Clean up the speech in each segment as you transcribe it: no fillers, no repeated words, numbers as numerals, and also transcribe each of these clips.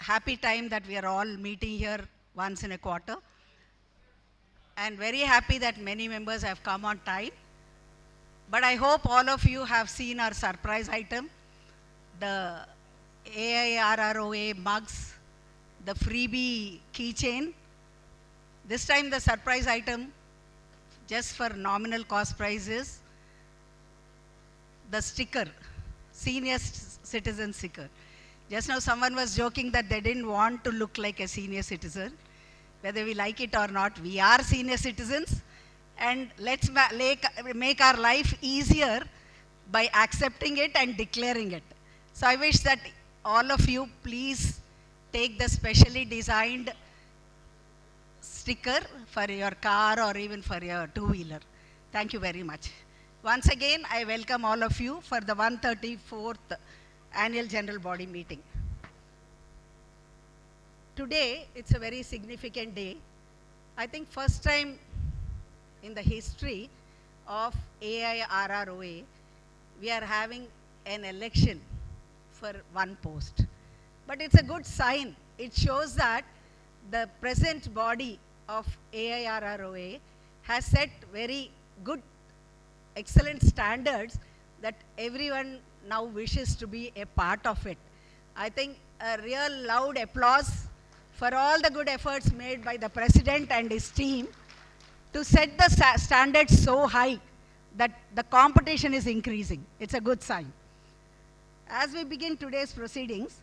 happy time that we are all meeting here once in a quarter. And very happy that many members have come on time. But I hope all of you have seen our surprise item, the AIRROA mugs, the freebie keychain. This time the surprise item, just for nominal cost prices, the sticker, senior citizen sticker. Just now someone was joking that they didn't want to look like a senior citizen. Whether we like it or not, we are senior citizens. And let's make our life easier by accepting it and declaring it. So I wish that all of you please take the specially designed sticker for your car or even for your two-wheeler. Thank you very much. Once again, I welcome all of you for the 134th Annual General Body Meeting. Today, it's a very significant day. I think first time in the history of AIRROA, we are having an election for one post. But it's a good sign. It shows that the present body of AIRROA has set very good, excellent standards that everyone now wishes to be a part of it. I think a real loud applause for all the good efforts made by the President and his team to set the standards so high that the competition is increasing. It's a good sign. As we begin today's proceedings,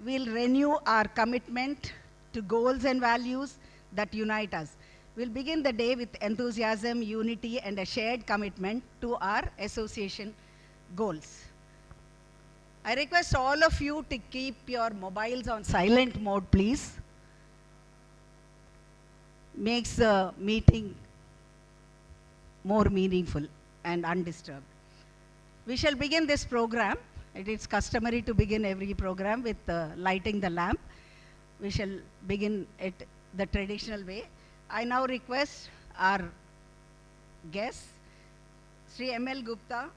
we'll renew our commitment to goals and values that unite us. We'll begin the day with enthusiasm, unity, and a shared commitment to our association goals. I request all of you to keep your mobiles on silent mode, please. Makes the meeting more meaningful and undisturbed. We shall begin this program. It is customary to begin every program with lighting the lamp. We shall begin it the traditional way. I now request our guest, Sri M.L. Gupta,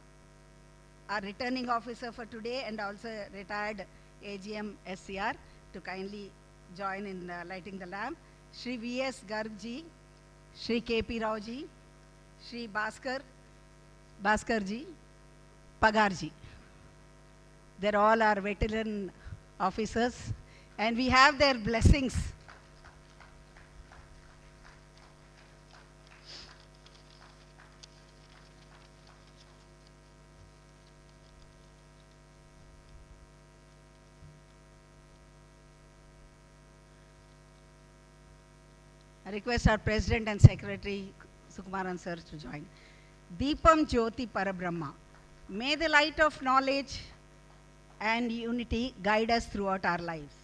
our returning officer for today and also retired AGM SCR, to kindly join in lighting the lamp. Sri V.S. Gargji, Sri K.P. Raoji, Sri Bhaskarji, Pagarji. They're all our veteran officers and we have their blessings. I request our President and Secretary Sukumaran sir to join. Deepam Jyoti Parabrahma. May the light of knowledge and unity guide us throughout our lives.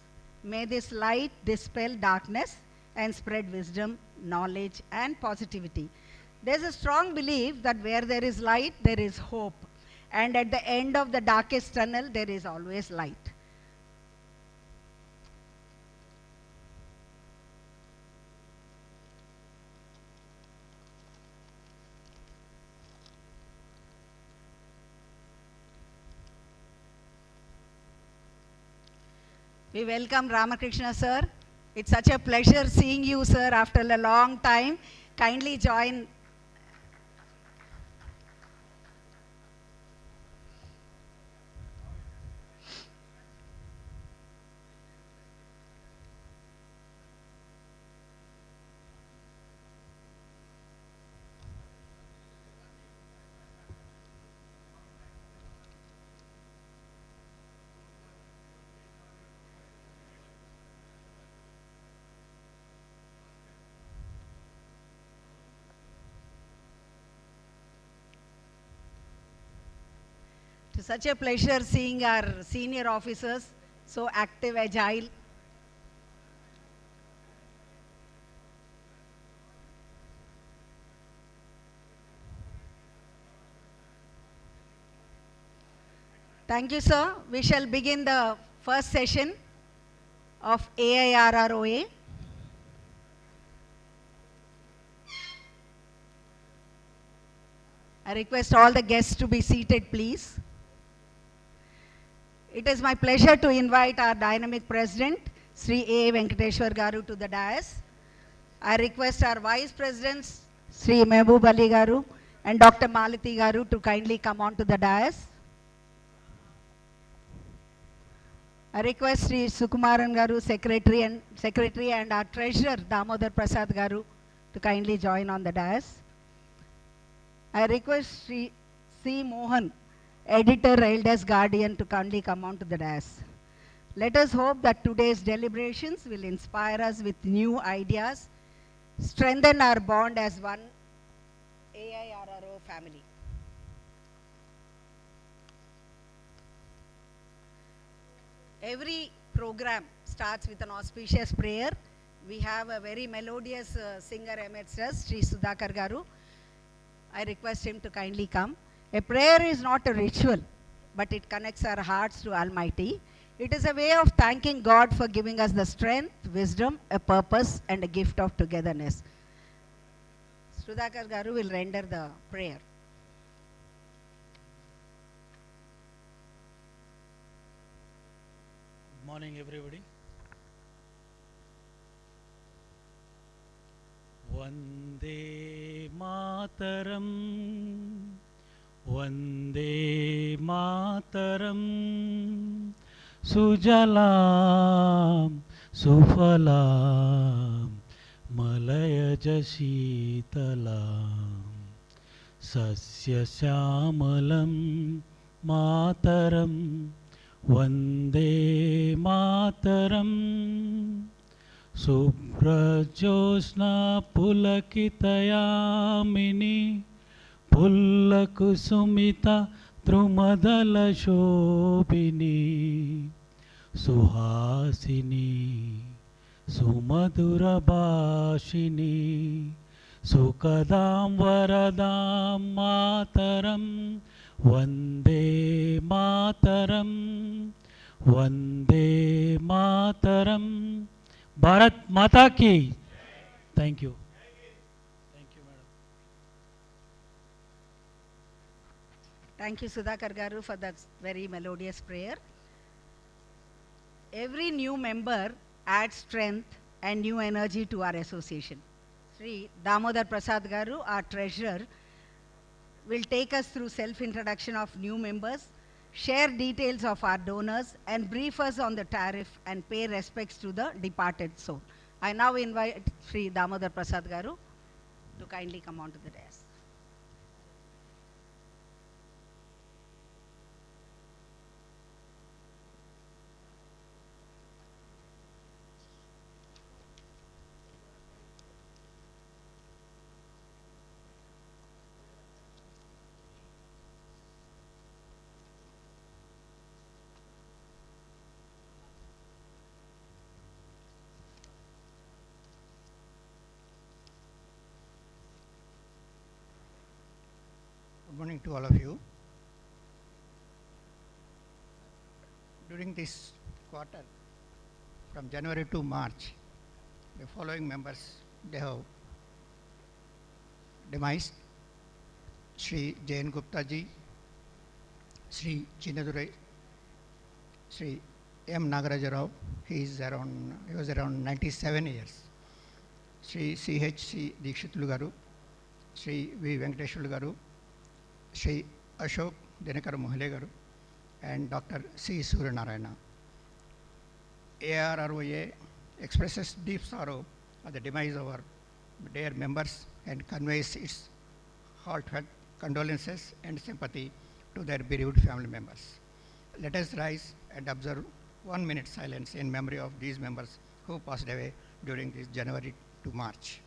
May this light dispel darkness and spread wisdom, knowledge, and positivity. There's a strong belief that where there is light, there is hope. And at the end of the darkest tunnel, there is always light. We welcome Ramakrishna sir. It's such a pleasure seeing you, sir, after a long time. Kindly join. It's such a pleasure seeing our senior officers so active, agile. Thank you, sir. We shall begin the first session of AIRROA. I request all the guests to be seated, please. It is my pleasure to invite our dynamic president, Sri A. Venkateshwar Garu to the dais. I request our Vice Presidents, Sri Mehboob Ali Garu and Dr. Malati Garu to kindly come on to the dais. I request Sri Sukumaran Garu, Secretary and our Treasurer, Damodar Prasad Garu, to kindly join on the dais. I request Sri C. Mohan, Editor, Elders Guardian, to kindly come on to the dais. Let us hope that today's deliberations will inspire us with new ideas, strengthen our bond as one AIRRO family. Every program starts with an auspicious prayer. We have a very melodious singer amidst us, Sri Sudhakar Garu. I request him to kindly come. A prayer is not a ritual, but it connects our hearts to Almighty. It is a way of thanking God for giving us the strength, wisdom, a purpose, and a gift of togetherness. Sudhakar Garu will render the prayer. Good morning, everybody. Vande Mataram, Vande Mataram, Sujalam, Sufalam, Malayaj Sheetalam, Sasya Syamalam, Mataram, Vande Mataram, Subrajosna Pulakitayamini, Pullakusumita Drumadala Shobhini, Suhasini, Sumadura Bhashini, Sukadam Varadam Mataram, Vande Mataram, Vande Mataram, Bharat Mata Ki. Thank you. Thank you, madam. Thank you, Sudhakar Garu, for that very melodious prayer. Every new member adds strength and new energy to our association. Sri Damodar Prasad Garu, our treasurer, will take us through self-introduction of new members, share details of our donors, and brief us on the tariff and pay respects to the departed soul. I now invite Sri Damodar Prasad Garu to kindly come on to the dais. Good morning to all of you. During this quarter, from January to March, the following members, they have demised: Sri Jain Gupta ji, Sri Chinadurai, Sri M. Nagaraja Rao, he was around 97 years, Sri C.H.C. Dikshitulu Garu, Sri V. Venkateshwar Garu, Sri Ashok Denekar Mohale Garu, and Dr. C. Suryanarayana. AIRROA expresses deep sorrow at the demise of our dear members and conveys its heartfelt condolences and sympathy to their bereaved family members. Let us rise and observe 1 minute silence in memory of these members who passed away during this January to March.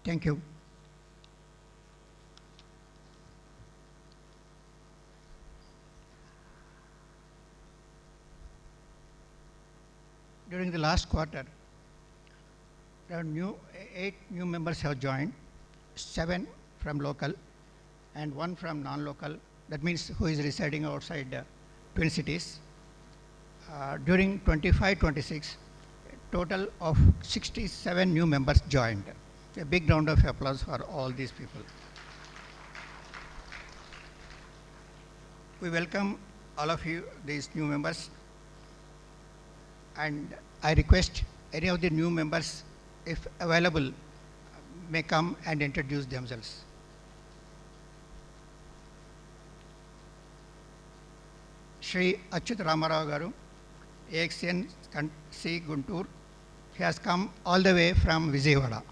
Thank you. during the last quarter, there are 8 new members have joined, 7 from local and 1 from non-local. That means who is residing outside Twin Cities. During 25-26, a total of 67 new members joined. A big round of applause for all these people. We welcome all of you, these new members, and I request any of the new members, if available, may come and introduce themselves. Shri Achyuta Ramarao Garu, AXN C Guntur, he has come all the way from Vijayawada.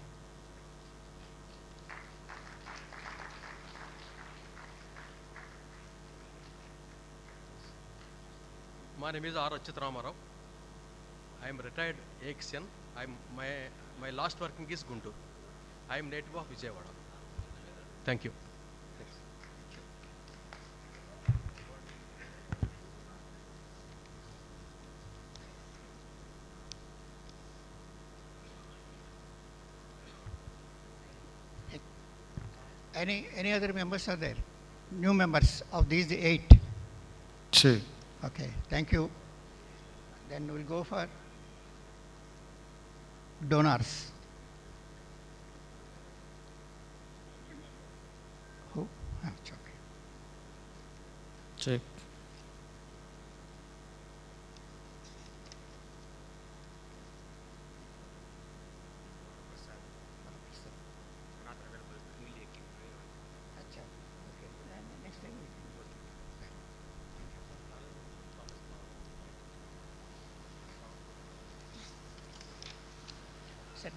My name is R. Achyuta Ramarao. I am retired AXN. My last working is Guntur. I am native of Vijayawada. Thank you. Any other members are there? New members of these 8? Sure. Okay, thank you. Then we'll go for donors. Who? It's okay. Check.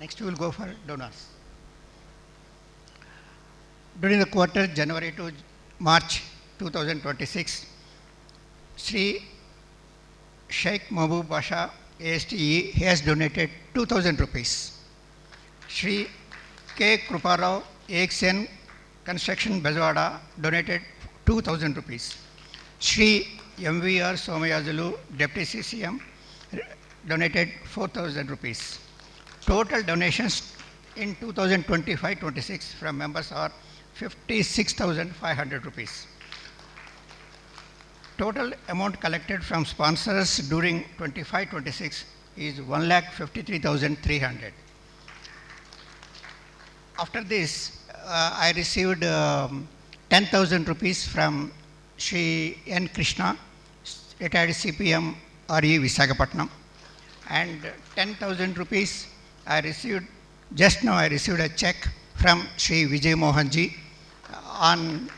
Next we will go for donors. During the quarter January to March 2026, Sri Sheikh Mahbub Basha ASTE, he has donated 2,000 rupees. Sri K. Kruparao AXN Construction Bezwada donated 2,000 rupees. Sri MVR Somayazulu Deputy CCM donated 4,000 rupees. Total donations in 2025-26 from members are 56,500 rupees. Total amount collected from sponsors during 25-26 is 1,53,300. After this, I received 10,000 rupees from Sri N. Krishna, retired CPM RE Visakhapatnam, and 10,000 rupees I received, just now I received a check from Sri Vijay Mohanji on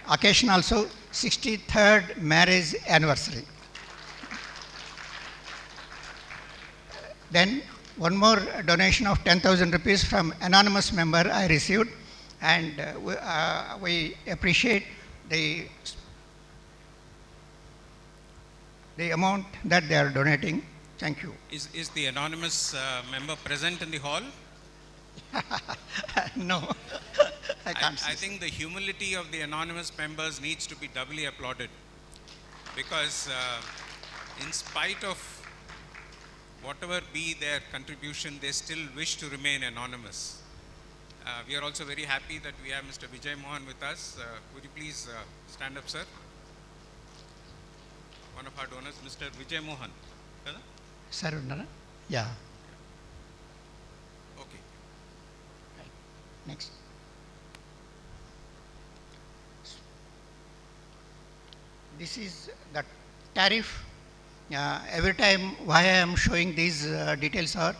occasion also 63rd marriage anniversary. Then one more donation of 10,000 rupees from anonymous member I received, and we appreciate the amount that they are donating. Thank you. Is the anonymous member present in the hall? No, I can't I think the humility of the anonymous members needs to be doubly applauded, because in spite of whatever be their contribution, they still wish to remain anonymous. We are also very happy that we have Mr. Vijay Mohan with us. Would you please stand up, sir? One of our donors, Mr. Vijay Mohan. Sir, yeah. Okay. Right. Next. This is the tariff. Every time why I am showing these details are,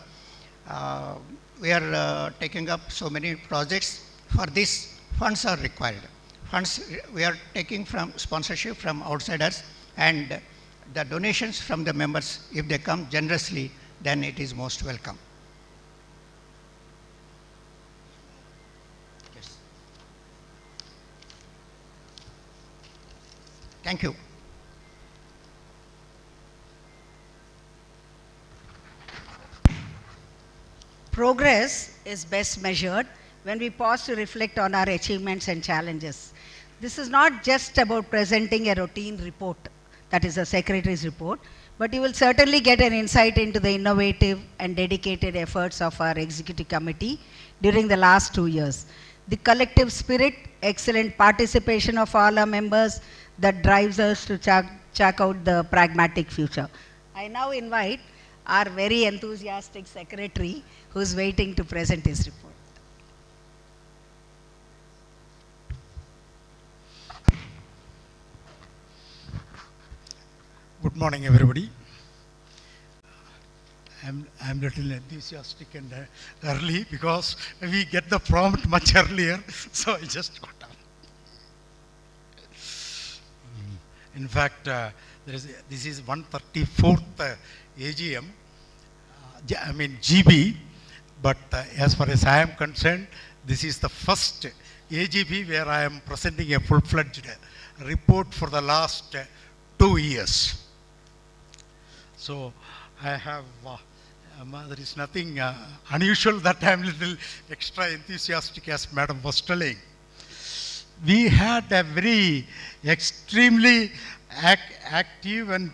we are taking up so many projects. For this, funds are required. Funds we are taking from sponsorship from outsiders, and the donations from the members, if they come generously, then it is most welcome. Yes. Thank you. Progress is best measured when we pause to reflect on our achievements and challenges. This is not just about presenting a routine report, that is a secretary's report, but you will certainly get an insight into the innovative and dedicated efforts of our executive committee during the last 2 years. The collective spirit, excellent participation of all our members that drives us to check out the pragmatic future. I now invite our very enthusiastic secretary who is waiting to present his report. Good morning, everybody. I'm little enthusiastic and early because we get the prompt much earlier, so I just got up. In fact, this is 134th AGM, I mean GB, but as far as I am concerned, this is the first AGB where I am presenting a full-fledged report for the last 2 years. So I have, there is nothing unusual that I am little extra enthusiastic as Madam was telling. We had a very extremely active and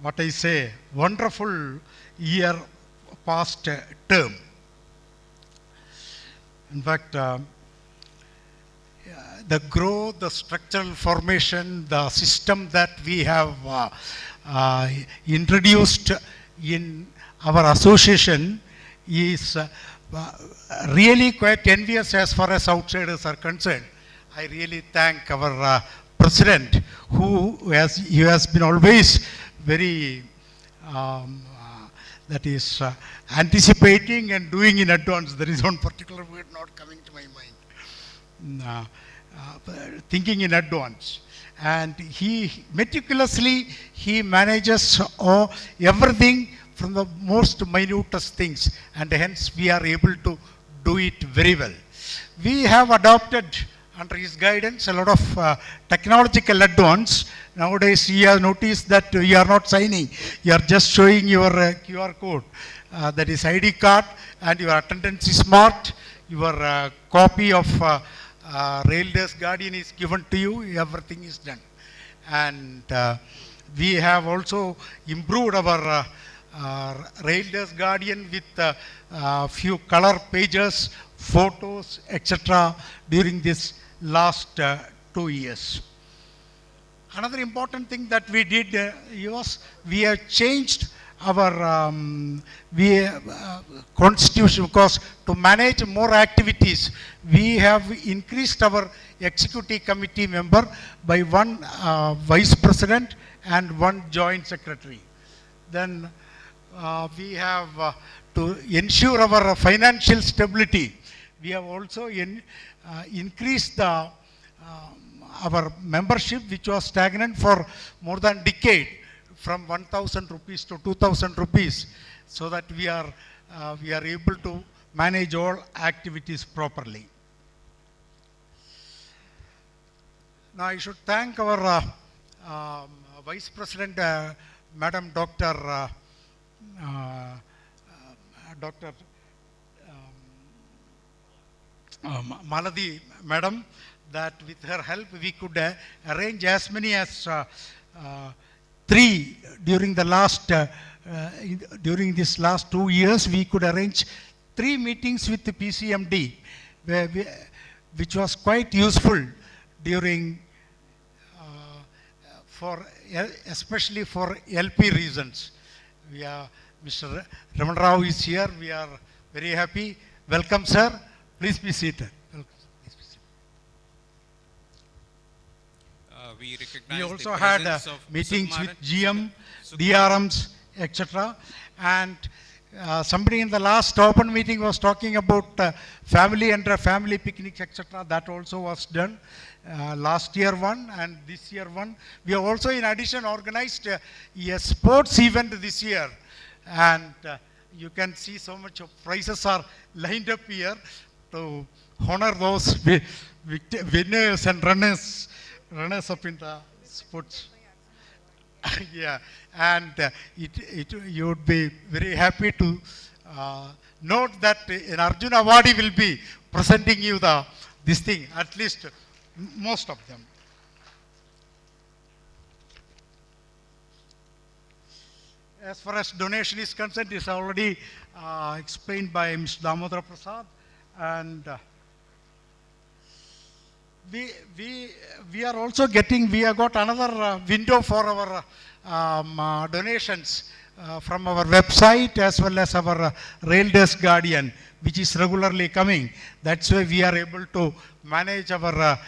what I say, wonderful year past term. In fact, the growth, the structural formation, the system that we have introduced in our association is really quite envious as far as outsiders are concerned. I really thank our president who has been always very that is anticipating and doing in advance. There is one particular word not coming to my mind. Thinking in advance. And he meticulously, he manages everything from the most minutest things, and hence we are able to do it very well. We have adopted under his guidance a lot of technological advance. Nowadays you have noticed that you are not signing, you are just showing your QR code, that is ID card, and your attendance is marked, your copy of Rail Desk Guardian is given to you, everything is done. And we have also improved our Rail Desk Guardian with few color pages, photos, etc. during this last 2 years. Another important thing that we did was we have changed our constitution, because to manage more activities, we have increased our executive committee member by one vice president and one joint secretary. Then we have to ensure our financial stability. We have also increased the our membership, which was stagnant for more than a decade, from 1,000 rupees to 2,000 rupees, so that we are able to manage all activities properly. Now I should thank our Vice President, Madam Dr. Maladi Madam, that with her help we could arrange as many as 3 during the last during this last 2 years. We could arrange 3 meetings with the PCMD, which was quite useful during especially for LP reasons. Mr. Ramana Rao is here. We are very happy. Welcome, sir. Please be seated. We also had meetings with GM, DRMs, etc. And somebody in the last open meeting was talking about family and family picnics, etc. That also was done. Last year one and this year one. We have also in addition organized a sports event this year. And you can see so much of prizes are lined up here to honor those winners and runners up in the sports. Yeah, and you would be very happy to note that an Arjuna Award will be presenting you this thing, at least most of them. as far as donation is concerned, is already explained by Mr. Damodara Prasad, and we are also getting, we have got another window for our donations from our website as well as our Rail Desk Guardian, which is regularly coming. That's why we are able to manage our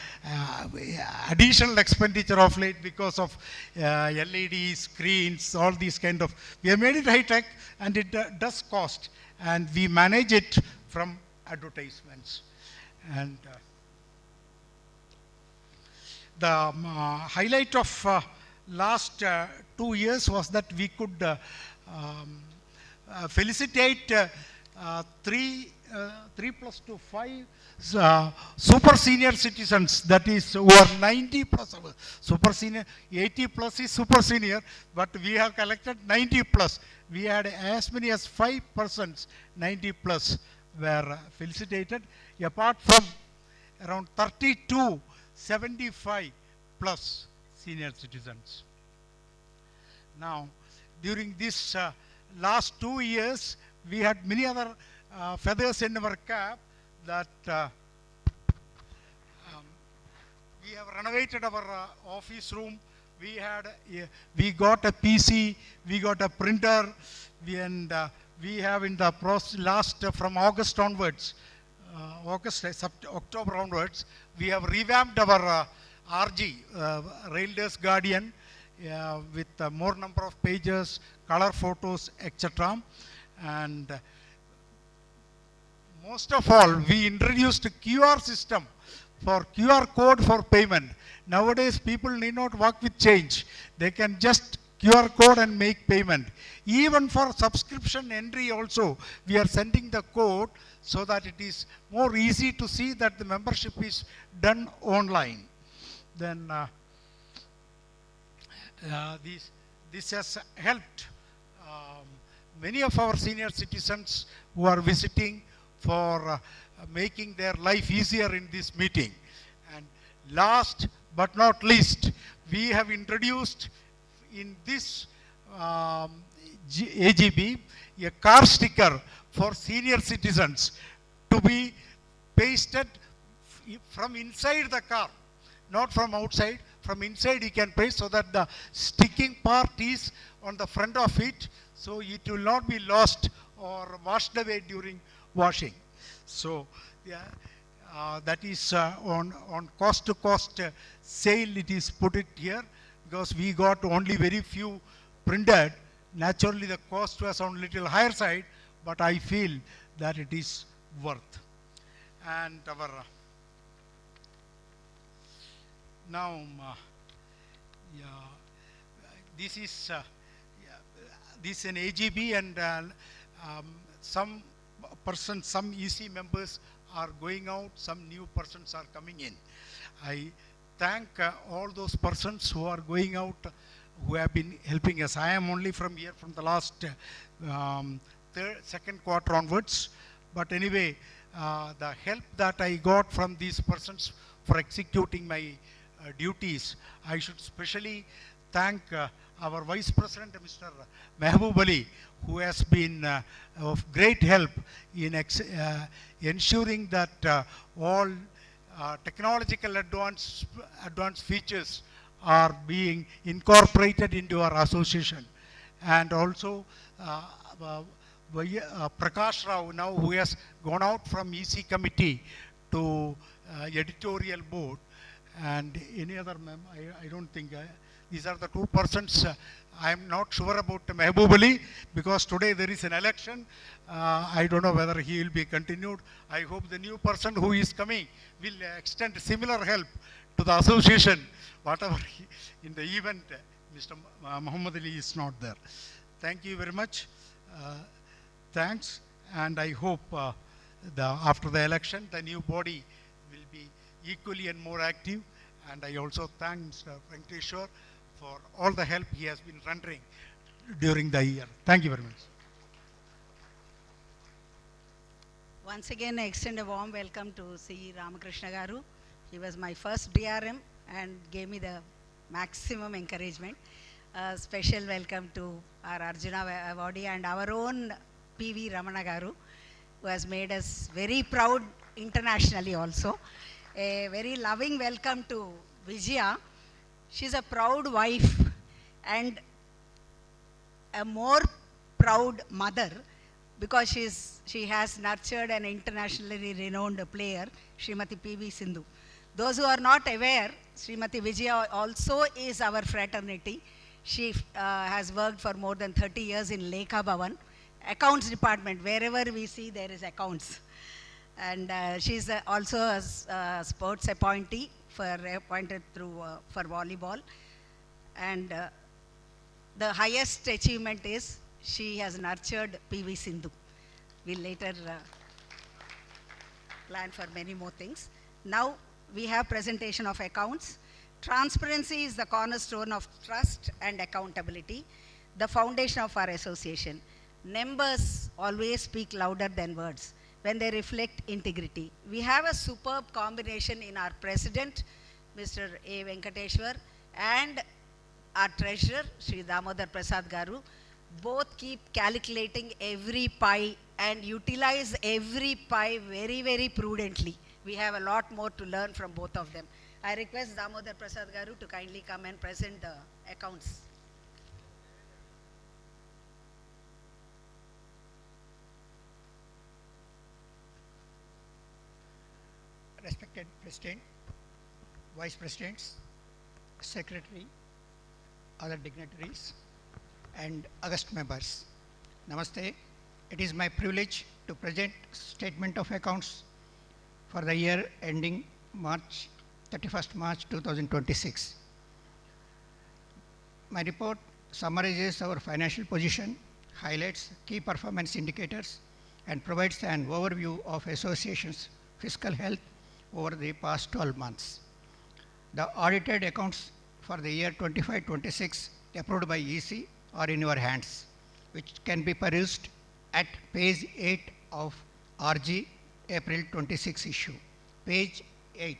additional expenditure of late because of LED screens, all these kind of, we have made it high tech and it does cost, and we manage it from advertisements. And the highlight of last 2 years was that we could felicitate 3 plus 2, 5 super senior citizens, that is who are 90 plus. Super senior, 80 plus is super senior, but we have collected 90 plus. We had as many as 5 persons, 90 plus were felicitated, apart from around 32 75 plus senior citizens. Now, during this last 2 years, we had many other feathers in our cap, that we have renovated our office room. We got a PC, we got a printer, and we have in the last from August onwards, October onwards, we have revamped our RG, Rail Desk Guardian, with more number of pages, color photos, etc. And most of all, we introduced a QR system for QR code for payment. Nowadays, people need not work with change. They can just QR code and make payment. Even for subscription entry also, we are sending the code so that it is more easy to see that the membership is done online. Then this has helped many of our senior citizens who are visiting for making their life easier in this meeting. And last but not least, we have introduced in this AGB a car sticker for senior citizens to be pasted from inside the car, not from outside. From inside you can paste, so that the sticking part is on the front of it, so it will not be lost or washed away during washing. So yeah, that is on cost to cost sale, it is put it here, because we got only very few printed. Naturally the cost was on little higher side, but I feel that it is worth. And our now this is this is an AGB, and some persons, some EC members are going out, some new persons are coming in. I thank all those persons who are going out, who have been helping us. I am only from here from the last second quarter onwards, but anyway, the help that I got from these persons for executing my duties, I should specially thank our Vice President, Mr. Mehboob Ali, who has been of great help in ensuring that all technological advanced features are being incorporated into our association. And also Prakash Rao, now who has gone out from EC committee to editorial board, and any other I don't think these are the 2 persons. I am not sure about Mehboob Ali, because today there is an election. I don't know whether he will be continued. I hope the new person who is coming will extend similar help to the association, whatever in the event Mr. Muhammad Ali is not there. Thank you very much. Thanks, and I hope after the election the new body will be equally and more active. And I also thank Mr. Venkateshwar for all the help he has been rendering during the year. Thank you very much. Once again, I extend a warm welcome to C Ramakrishna Garu. He was my first DRM and gave me the maximum encouragement. A special welcome to our Arjuna Award and our own P.V. Ramana Garu, who has made us very proud internationally also. A very loving welcome to Vijaya. She's a proud wife and a more proud mother because she has nurtured an internationally renowned player, Srimati P.V. Sindhu. Those who are not aware, Srimati Vijaya also is our fraternity. She has worked for more than 30 years in Lekha Bhavan, accounts department. Wherever we see, there is accounts. And she's also a sports appointee appointed through for volleyball. And the highest achievement is she has nurtured P.V. Sindhu. We'll later plan for many more things. Now we have presentation of accounts. Transparency is the cornerstone of trust and accountability, the foundation of our association. Numbers always speak louder than words when they reflect integrity. We have a superb combination in our president, Mr. A. Venkateshwar, and our treasurer, Sri Damodar Prasad Garu. Both keep calculating every pie and utilize every pie very, very prudently. We have a lot more to learn from both of them. I request Damodar Prasad Garu to kindly come and present the accounts. Respected President, Vice Presidents, Secretary, other dignitaries, and August members. Namaste. It is my privilege to present statement of accounts for the year ending 31st March 2026. My report summarizes our financial position, highlights key performance indicators, and provides an overview of association's fiscal health over the past 12 months. The audited accounts for the year 25-26 approved by EC are in your hands, which can be perused at page 8 of RG April 26 issue. Page 8.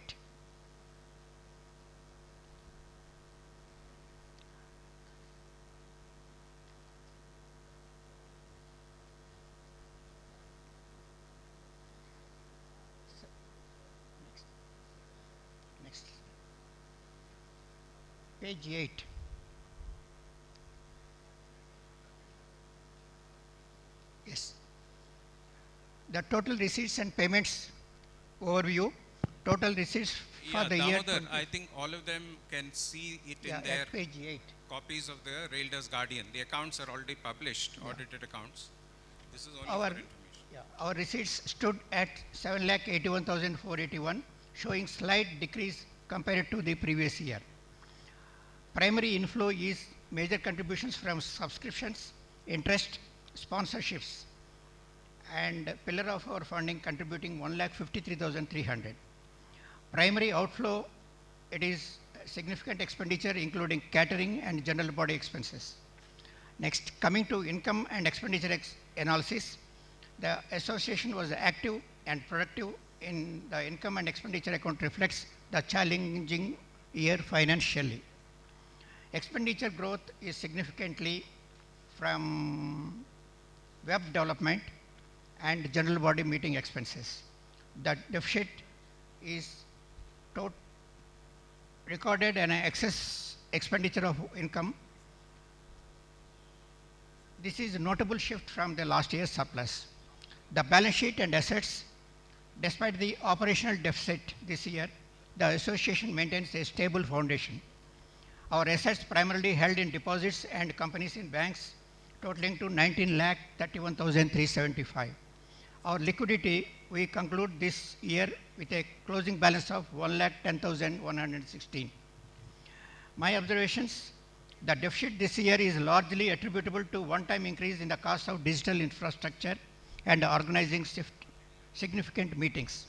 Next. Page 8. Yes. The total receipts and payments overview. Total receipts for the year. Damodar, I think all of them can see it in their at page 8. copies of the Raildas Guardian. The accounts are already published, audited accounts. This is only Our, for information. our receipts stood at 7,81,481, showing slight decrease compared to the previous year. Primary inflow is major contributions from subscriptions, interest, sponsorships, and pillar of our funding contributing 1,53,300. Primary outflow, it is significant expenditure including catering and general body expenses. Next, coming to income and expenditure analysis, the association was active and productive in the income and expenditure account reflects the challenging year financially. Expenditure growth is significantly from web development and general body meeting expenses. The deficit is recorded an excess expenditure of income. This is a notable shift from the last year's surplus. The balance sheet and assets, despite the operational deficit this year, the association maintains a stable foundation. Our assets primarily held in deposits and companies in banks totaling to 19,31,375. Our liquidity, we conclude this year with a closing balance of 1,10,116. My observations, the deficit this year is largely attributable to one-time increase in the cost of digital infrastructure and organizing significant meetings.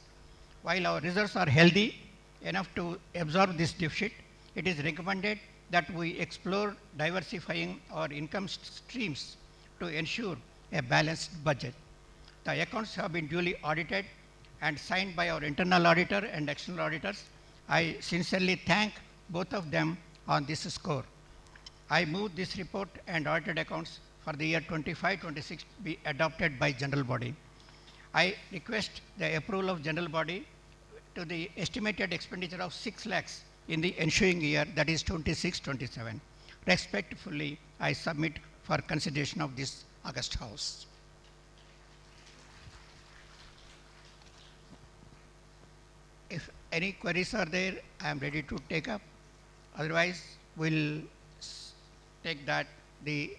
While our reserves are healthy enough to absorb this deficit, it is recommended that we explore diversifying our income streams to ensure a balanced budget. The accounts have been duly audited and signed by our internal auditor and external auditors. I sincerely thank both of them on this score. I move this report and audited accounts for the year 25-26 be adopted by general body. I request the approval of general body to the estimated expenditure of 6 lakhs in the ensuing year, that is 26-27. Respectfully, I submit for consideration of this August House. If any queries are there, I am ready to take up. Otherwise, we'll take that the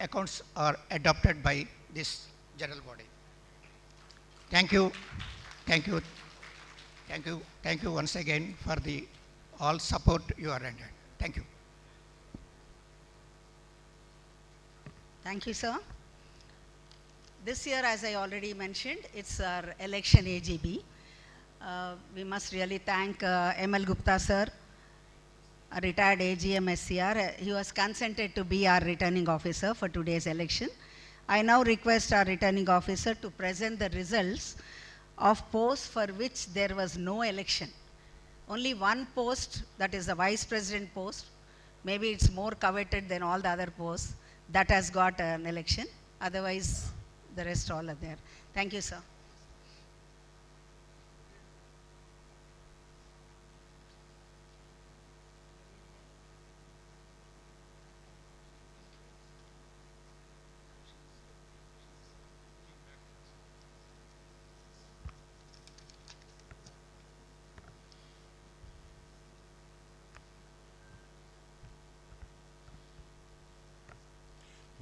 accounts are adopted by this general body. Thank you. Thank you. Thank you. Thank you once again for the all support you are rendered. Thank you. Thank you, sir. This year, as I already mentioned, it's our election AGB. We must really thank ML Gupta sir, a retired AGM SCR. He was consented to be our returning officer for today's election. I now request our returning officer to present the results of posts for which there was no election. Only one post, that is the vice president post, maybe it's more coveted than all the other posts, that has got an election. Otherwise, the rest all are there. Thank you, sir.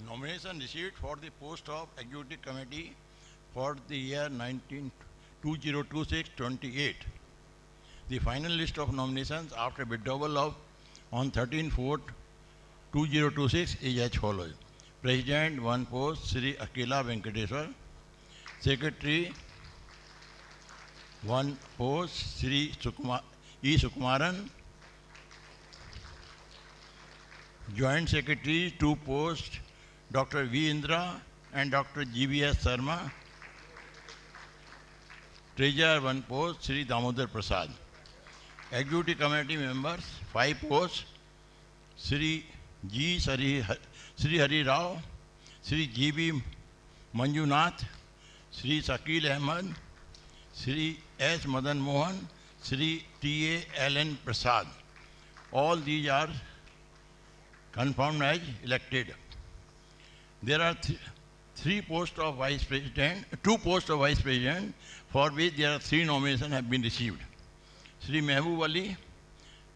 Nomination received for the post of Executive Committee for the year 2026-28. The final list of nominations after withdrawal of on 13/4/2026 is as follows. President, one post, Sri Akila Venkateswar. Secretary, one post, Sri E. Sukumaran. Joint Secretary, two posts, Dr. V. Indra and Dr. GBS Sharma. Treasurer, one post, Sri Damodar Prasad. Executive Committee members, 5 posts, Sri Hari Rao, Sri GB Manjunath, Sri Shakil Ahmed, Sri S. Madan Mohan, Sri T. A. Allen Prasad. All these are confirmed as elected. There are 3 posts of Vice President, 2 posts of Vice President, for which there are 3 nominations have been received. Sri Mehboob Ali,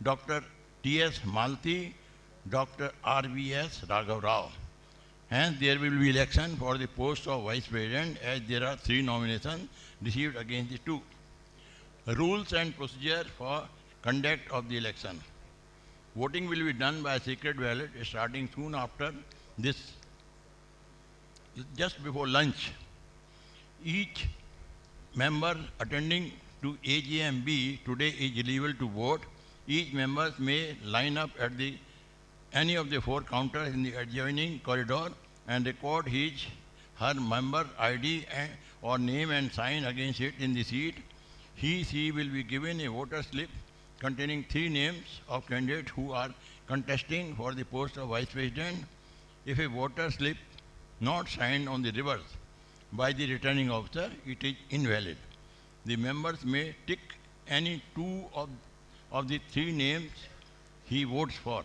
Dr. T.S. Malti, Dr. R.V.S. Raghav Rao. Hence, there will be election for the post of Vice President as there are 3 nominations received against the 2. Rules and procedure for conduct of the election. Voting will be done by secret ballot starting soon after this, just before lunch. Each member attending to AGM-B today is eligible to vote. Each member may line up at any of the 4 counters in the adjoining corridor and record her member ID or name and sign against it in the seat. She will be given a voter slip containing 3 names of candidates who are contesting for the post of Vice President. If a voter slip not signed on the reverse by the returning officer, it is invalid. The members may tick any 2 of the 3 names he votes for.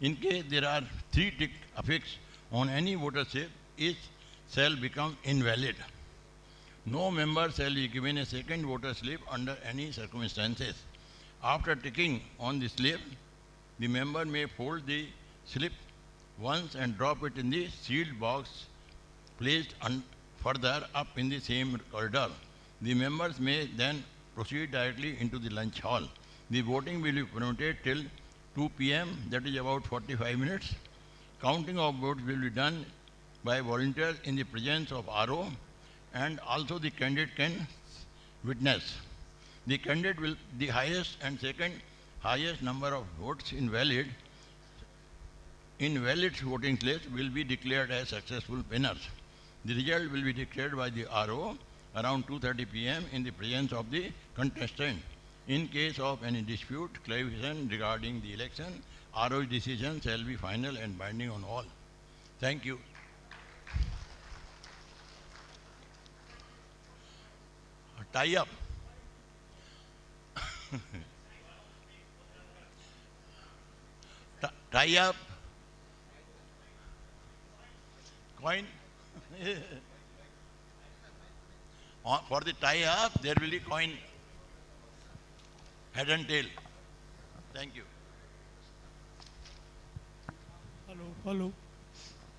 In case there are 3 ticks affixed on any voter slip, it shall become invalid. No member shall be given a second voter slip under any circumstances. After ticking on the slip, the member may fold the slip once and drop it in the sealed box placed further up in the same corridor. The members may then proceed directly into the lunch hall. The voting will be permitted till 2 p.m., that is about 45 minutes. Counting of votes will be done by volunteers in the presence of RO, and also the candidate can witness. The candidate will, the highest and second highest number of votes invalid voting slips will be declared as successful winners. The result will be declared by the RO around 2:30 p.m. in the presence of the contestant. In case of any dispute, clarification regarding the election, RO's decision shall be final and binding on all. Thank you. Tie up. Tie up. Coin. For the tie up, there will be coin. Head and tail. Thank you.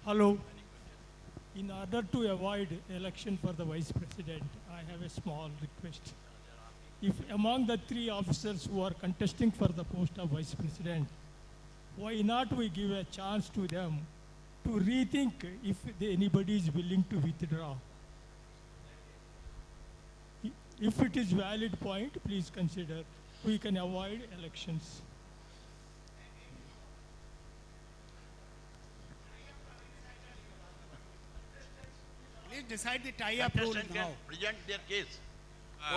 Hello. In order to avoid election for the vice president, I have a small request. If among the 3 officers who are contesting for the post of vice president, why not we give a chance to them to rethink if anybody is willing to withdraw? If it is valid point, please consider. We can avoid elections. Please decide the tie-up rule Contestant now. can present their case.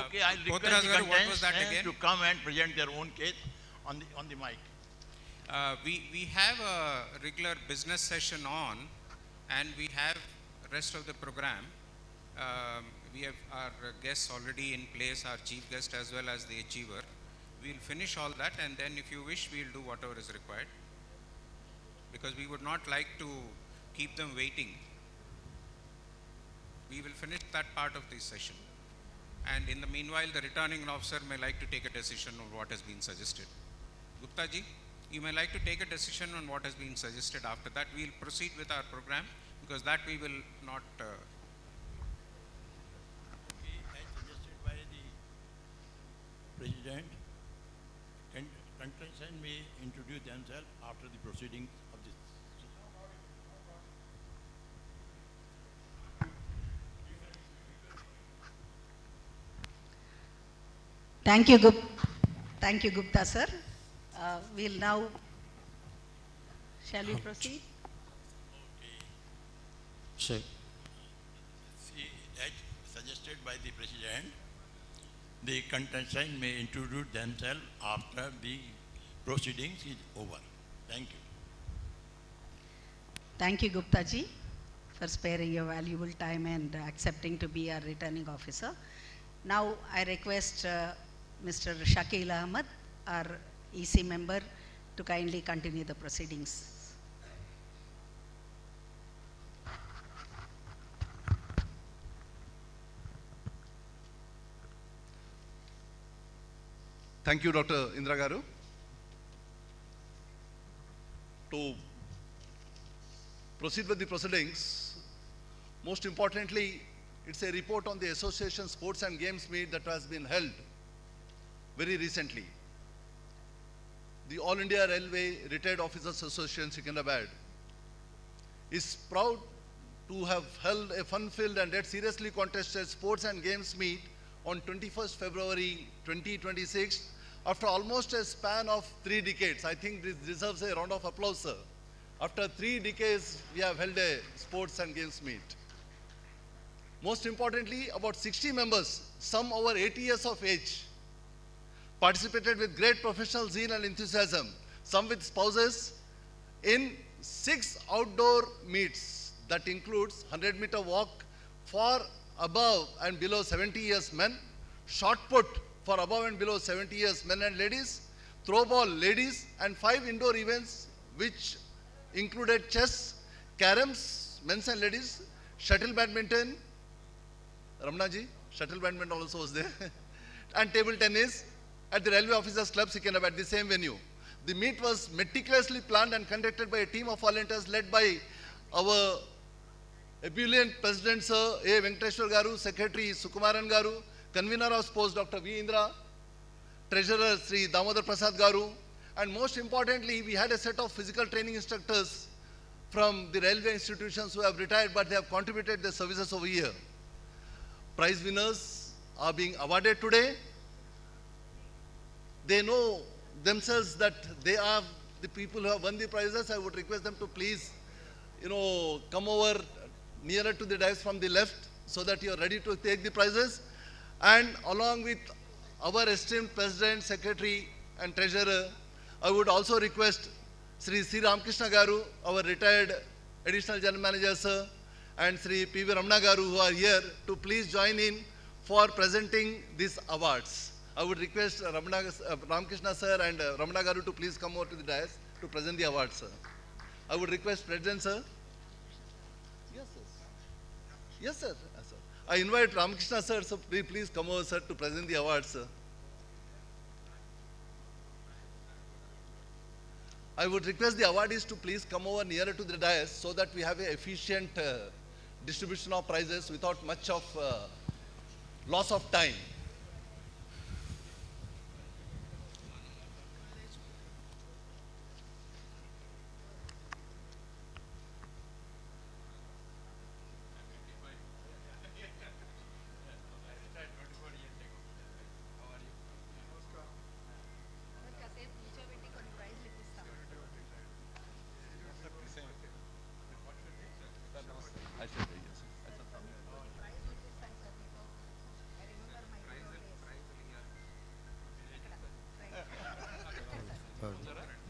Okay, I'll request the Pothiraj garu, what was that contestants again? to come and present their own case on the mic. We have a regular business session on, and we have rest of the program. We have our guests already in place, our chief guest as well as the achiever. We'll finish all that, and then if you wish, we'll do whatever is required. Because we would not like to keep them waiting. We will finish that part of the session. And in the meanwhile, the returning officer may like to take a decision on what has been suggested. Gupta ji, you may like to take a decision on what has been suggested. After that, we'll proceed with our program, because that we will not. As suggested by the President, contestants may introduce themselves after the proceedings of this. Thank you, Gupta sir. We'll now, shall we proceed? Sure. See, as suggested by the President, the contestants may introduce themselves after the proceedings is over. Thank you. Thank you, Gupta ji, for sparing your valuable time and accepting to be our returning officer. Now, I request Mr. Shakil Ahmed, our EC member, to kindly continue the proceedings. Thank you, Dr. Indra Garu. To proceed with the proceedings, most importantly, it's a report on the Association Sports and Games Meet that has been held very recently. The All India Railway Retired Officers Association, Secunderabad, is proud to have held a fun-filled and yet seriously contested sports and games meet on 21st February 2026 after almost a span of 3 decades. I think this deserves a round of applause, sir. After 3 decades, we have held a sports and games meet. Most importantly, about 60 members, some over 80 years of age, participated with great professional zeal and enthusiasm, some with spouses, in 6 outdoor meets that includes 100-meter walk for above and below 70 years men, shot put for above and below 70 years men and ladies, throw ball ladies, and 5 indoor events which included chess, caroms, men's and ladies, shuttle badminton, Ramana ji, shuttle badminton also was there, and table tennis at the Rly Officers Club, Secunderabad, the same venue. The meet was meticulously planned and conducted by a team of volunteers led by our ebullient President Sir A. Venkateshwar Garu, Secretary Sukumaran Garu, Convener of Sports Dr. V. Indra, Treasurer Sri Damodar Prasad Garu, and most importantly, we had a set of physical training instructors from the railway institutions who have retired but they have contributed their services over here. Prize winners are being awarded today. They know themselves that they are the people who have won the prizes. I would request them to please, come over nearer to the dais from the left so that you are ready to take the prizes. And along with our esteemed President, Secretary and Treasurer, I would also request Sri C Ramakrishna Garu, our retired Additional General Manager, sir, and Sri P.V. Ramana Garu, who are here, to please join in for presenting these awards. I would request Ramakrishna sir and Ramana Garu to please come over to the dais to present the awards, sir. I would request President, sir. Yes, sir. Yes, sir. Yes, sir. I invite Ramakrishna sir, so please come over, sir, to present the awards, sir. I would request the awardees to please come over nearer to the dais so that we have an efficient distribution of prizes without much of loss of time.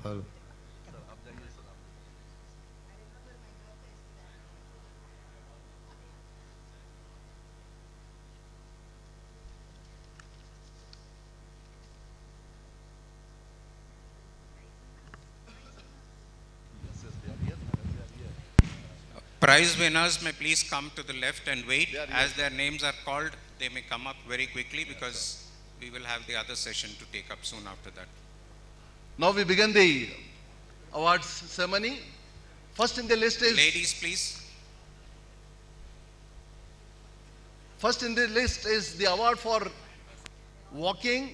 Hello. Prize winners may please come to the left and wait. As their names are called, they may come up very quickly because we will have the other session to take up soon after that. Now we begin the awards ceremony. First in the list is... Ladies, please. First in the list is the award for walking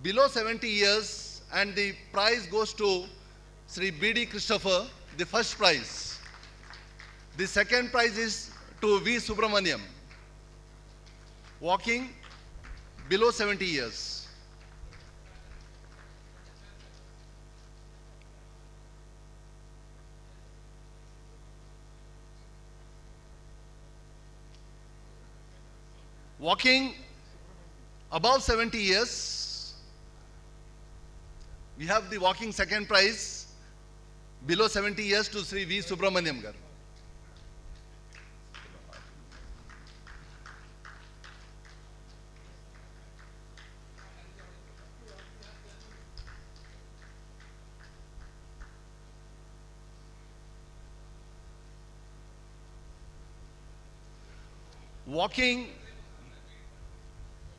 below 70 years, and the prize goes to Sri B.D. Christopher, the first prize. The second prize is to V. Subramaniam, walking below 70 years. Walking above 70 years, we have the walking second prize below 70 years to Sri V. Subramaniam Garu.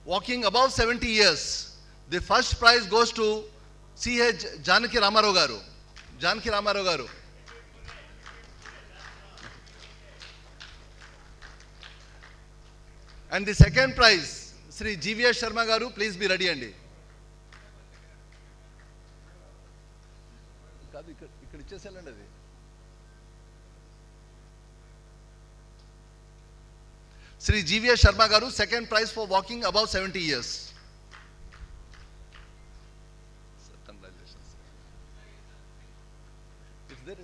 Walking above 70 years, the first prize goes to C.H. Janaki Ramarao Garu. Janaki Ramarao Garu. And the second prize, Sri G.V.S. Sharma Garu, please be ready, Andy. Sri G.V.S. Sharma Garu, second prize for walking above 70 years. Congratulations. It's there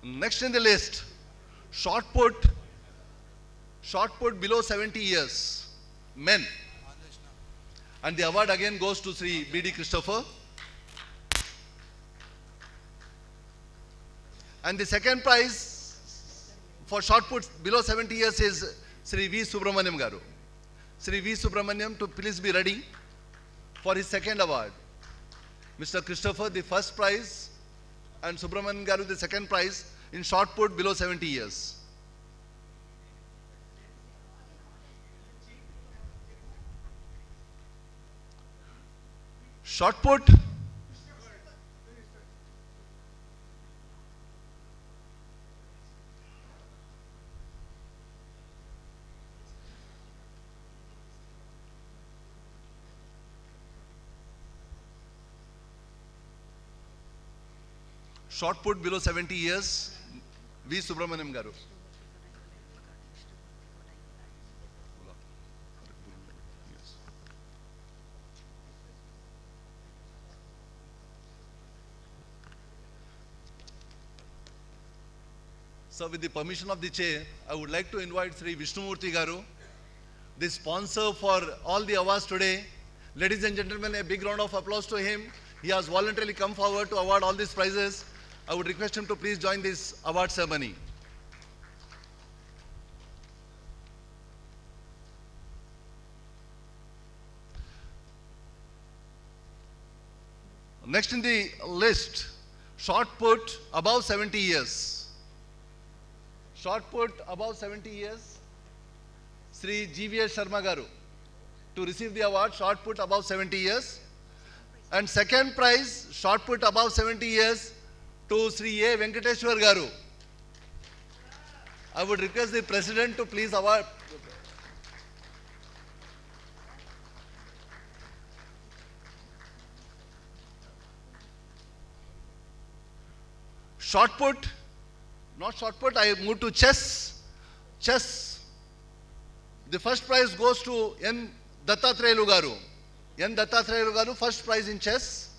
already. Next in the list, shot put below 70 years, men. And the award again goes to Sri B.D. Christopher. And the second prize for shot put below 70 years is Sri V. Subramaniam Garu. Sri V. Subramaniam to please be ready for his second award. Mr. Christopher, the first prize, and Subramaniam Garu, the second prize in shot put below 70 years. Shot put. Shot put below 70 years, V. Subramaniam Garu. So with the permission of the chair, I would like to invite Sri Vishnumurthy Garu the sponsor for all the awards today. Ladies and gentlemen, a big round of applause to him. He has voluntarily come forward to award all these prizes. I would request him to please join this award ceremony. Next in the list, shot put above 70 years. Shot put above 70 years, Sri GBM Sharma Garu, to receive the award, shot put above 70 years. And second prize, shot put above 70 years, to Sri A. Venkateshwar Garu. I would request the President to please award. Shot put, not shot put, I move to chess. Chess. The first prize goes to N. Dattatreyalu Garu. N. Dattatreyalu Garu, first prize in chess.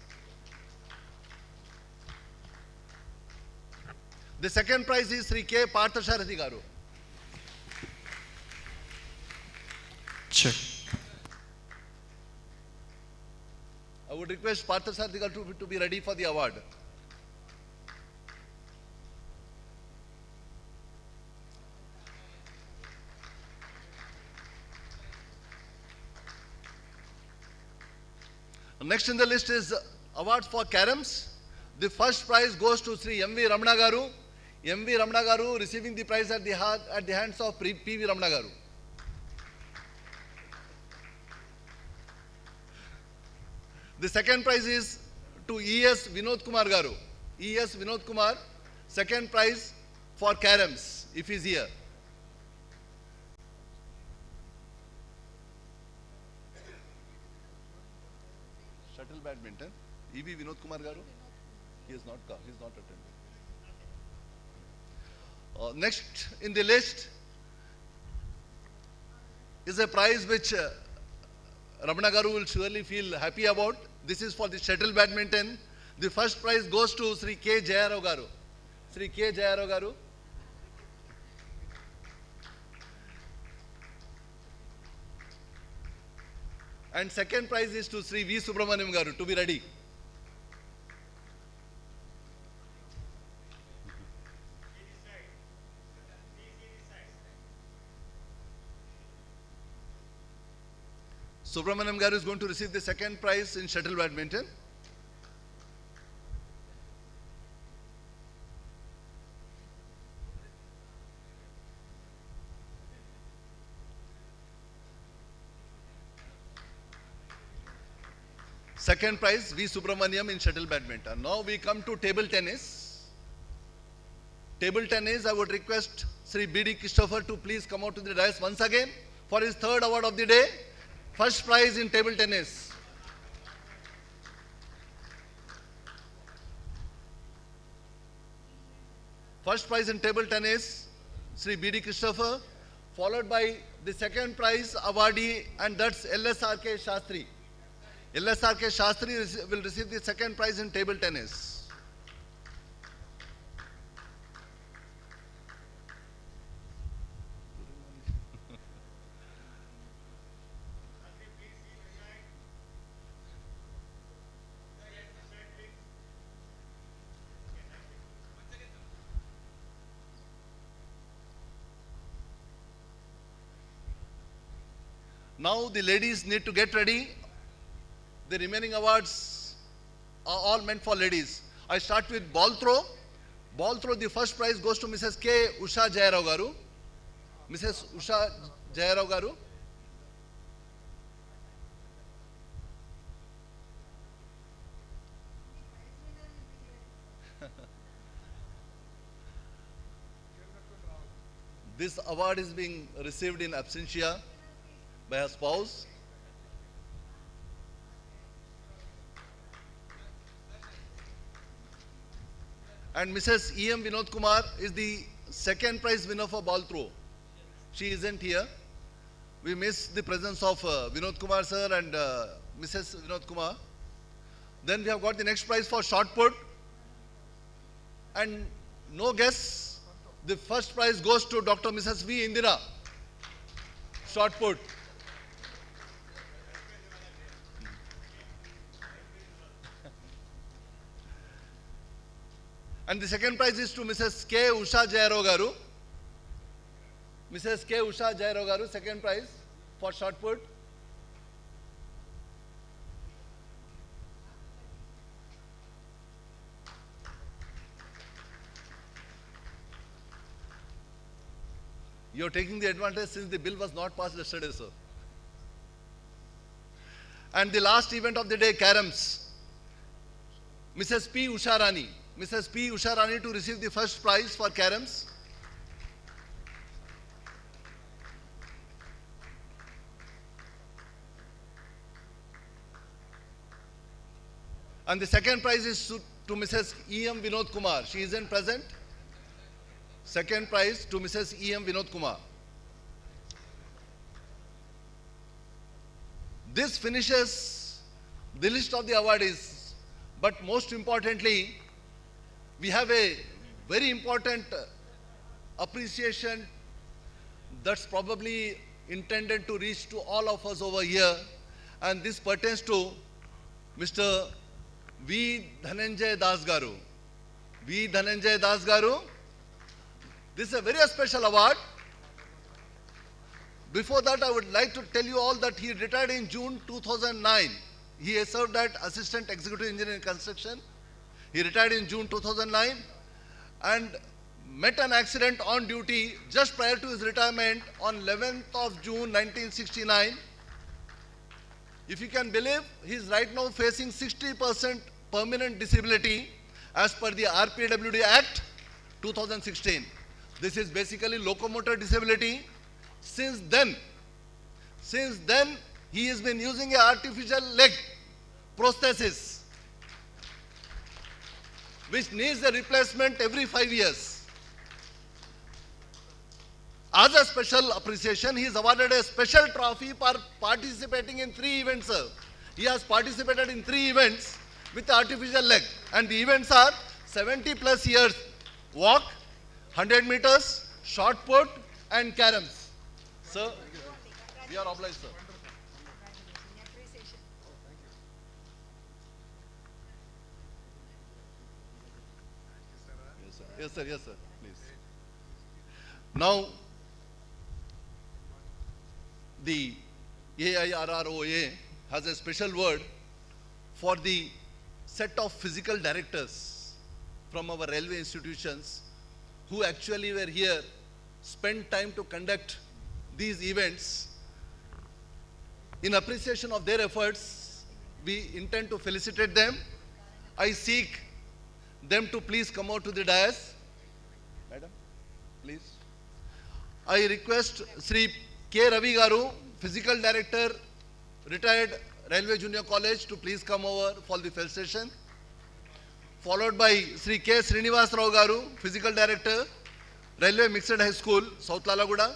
The second prize is Sri K. Parthasarathi Garu. Check. I would request Parthasarathi Garu to be ready for the award. Next in the list is awards for caroms. The first prize goes to Sri M.V. Ramana Garu. M.V. Ramana Garu receiving the prize at the hands of P.V. Ramana Garu. The second prize is to E.S. Vinod Kumar Garu. E.S. Vinod Kumar, second prize for caroms, if he is here. Shuttle badminton, E.V. Vinod Kumar Garu, he has not come, he is not attending. Next in the list is a prize which Ramana Garu will surely feel happy about. This is for the shuttle badminton. The first prize goes to Sri K. Jayarao Garu. Sri K. Jayarao Garu. And second prize is to Sri V. Subramaniam Garu, to be ready. Subramaniam Garu is going to receive the second prize in shuttle badminton. Second prize, V. Subramaniam in shuttle badminton. Now we come to table tennis. Table tennis, I would request Sri B.D. Christopher to please come out to the dais once again for his third award of the day. First prize in table tennis. First prize in table tennis, Sri B.D. Christopher, followed by the second prize awardee, and that's LSRK Shastri. LSRK Shastri will receive the second prize in table tennis. Now the ladies need to get ready. The remaining awards are all meant for ladies. I start with ball throw. Ball throw, the first prize goes to Mrs. K. Usha Jayarao Garu. Mrs. Usha Jayarao Garu. This award is being received in absentia by her spouse. And Mrs. E.M. Vinod Kumar is the second prize winner for ball throw. She isn't here. We miss the presence of Vinod Kumar sir and Mrs. Vinod Kumar. Then we have got the next prize for shot put. And no guess, the first prize goes to Dr. Mrs. V. Indira. Shot put. And the second prize is to Mrs. K. Usha Jairao Garu. Mrs. K. Usha Jairao Garu, second prize for shot put. You're taking the advantage since the bill was not passed yesterday, sir. And the last event of the day, caroms. Mrs. P. Usharani. Mrs. P. Usharani to receive the first prize for caroms. And the second prize is to Mrs. E.M. Vinod Kumar. She isn't present. Second prize to Mrs. E.M. Vinod Kumar. This finishes the list of the awardees. But most importantly, we have a very important appreciation that's probably intended to reach to all of us over here. And this pertains to Mr. V. Dhananjay Das Garu. V. Dhananjay Das Garu. This is a very special award. Before that, I would like to tell you all that he retired in June 2009. He has served as Assistant Executive Engineer in Construction. He retired in June 2009 and met an accident on duty just prior to his retirement on 11th of June 1969. If you can believe, he is right now facing 60% permanent disability as per the RPWD Act 2016. This is basically locomotor disability. Since then, he has been using an artificial leg prosthesis, which needs a replacement every 5 years. As a special appreciation, he is awarded a special trophy for participating in 3 events, sir. He has participated in 3 events with artificial leg. And the events are 70 plus years walk, 100 meters, shot put, and caroms. Sir, we are obliged, sir. Yes, sir. Yes, sir. Please. Now, the AIRROA has a special word for the set of physical directors from our railway institutions who actually were here, spent time to conduct these events. In appreciation of their efforts, we intend to felicitate them. I seek them to please come out to the dais. Madam, please. I request Sri K. Ravi Garu, Physical Director, Retired Railway Junior College, to please come over for the felicitation. Followed by Sri K. Srinivas Rao Garu, Physical Director, Railway Mixed High School, South Lalaguda.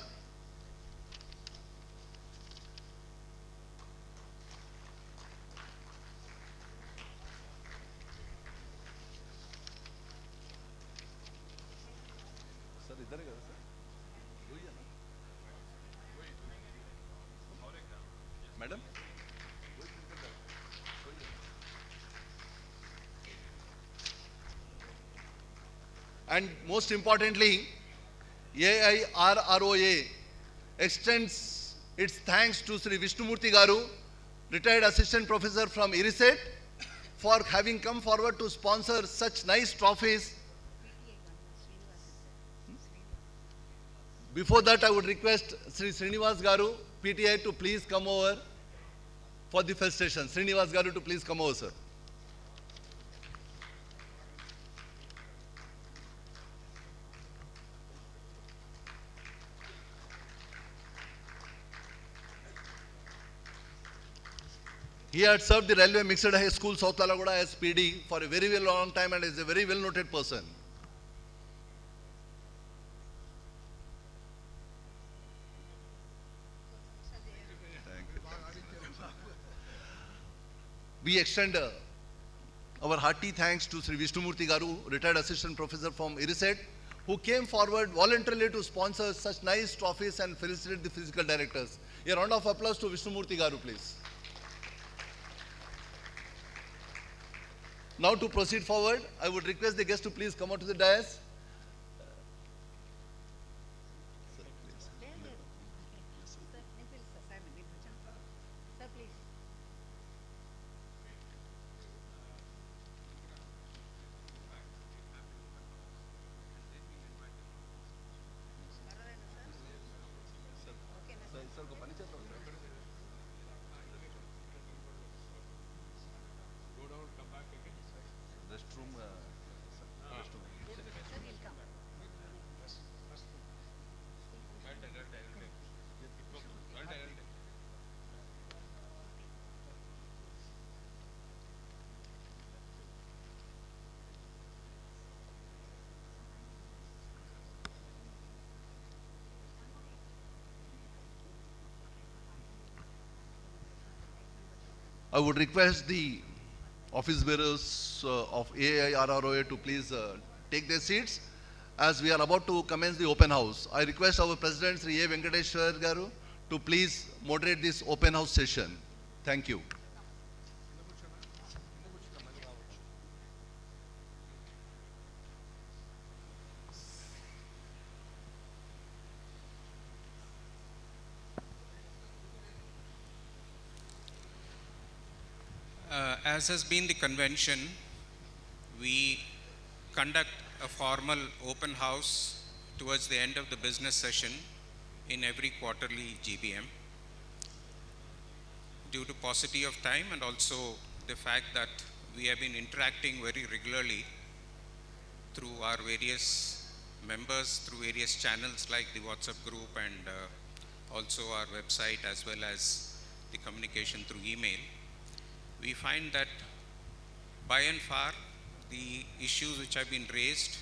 Madam? And most importantly, AIRROA extends its thanks to Sri Vishnumurthy Garu, retired assistant professor from IRISET, for having come forward to sponsor such nice trophies. Before that, I would request Sri Srinivas Garu, PTI, to please come over for the felicitation. Srinivas Garu to please come over, sir. He had served the Railway Mixed High School, South Lalagoda, as PD for a very, very long time and is a very well-noted person. We extend our hearty thanks to Sri Vishnumurthy Garu, retired assistant professor from IRISET, who came forward voluntarily to sponsor such nice trophies and felicitate the physical directors. A round of applause to Vishnumurthy Garu, please. Now to proceed forward, I would request the guests to please come out to the dais. I would request the office bearers of AIRROA to please take their seats as we are about to commence the open house. I request our President Sri A. Venkateshwar Garu to please moderate this open house session. Thank you. As has been the convention, we conduct a formal open house towards the end of the business session in every quarterly GBM. Due to paucity of time and also the fact that we have been interacting very regularly through our various members, through various channels like the WhatsApp group and also our website, as well as the communication through email, we find that by and far the issues which have been raised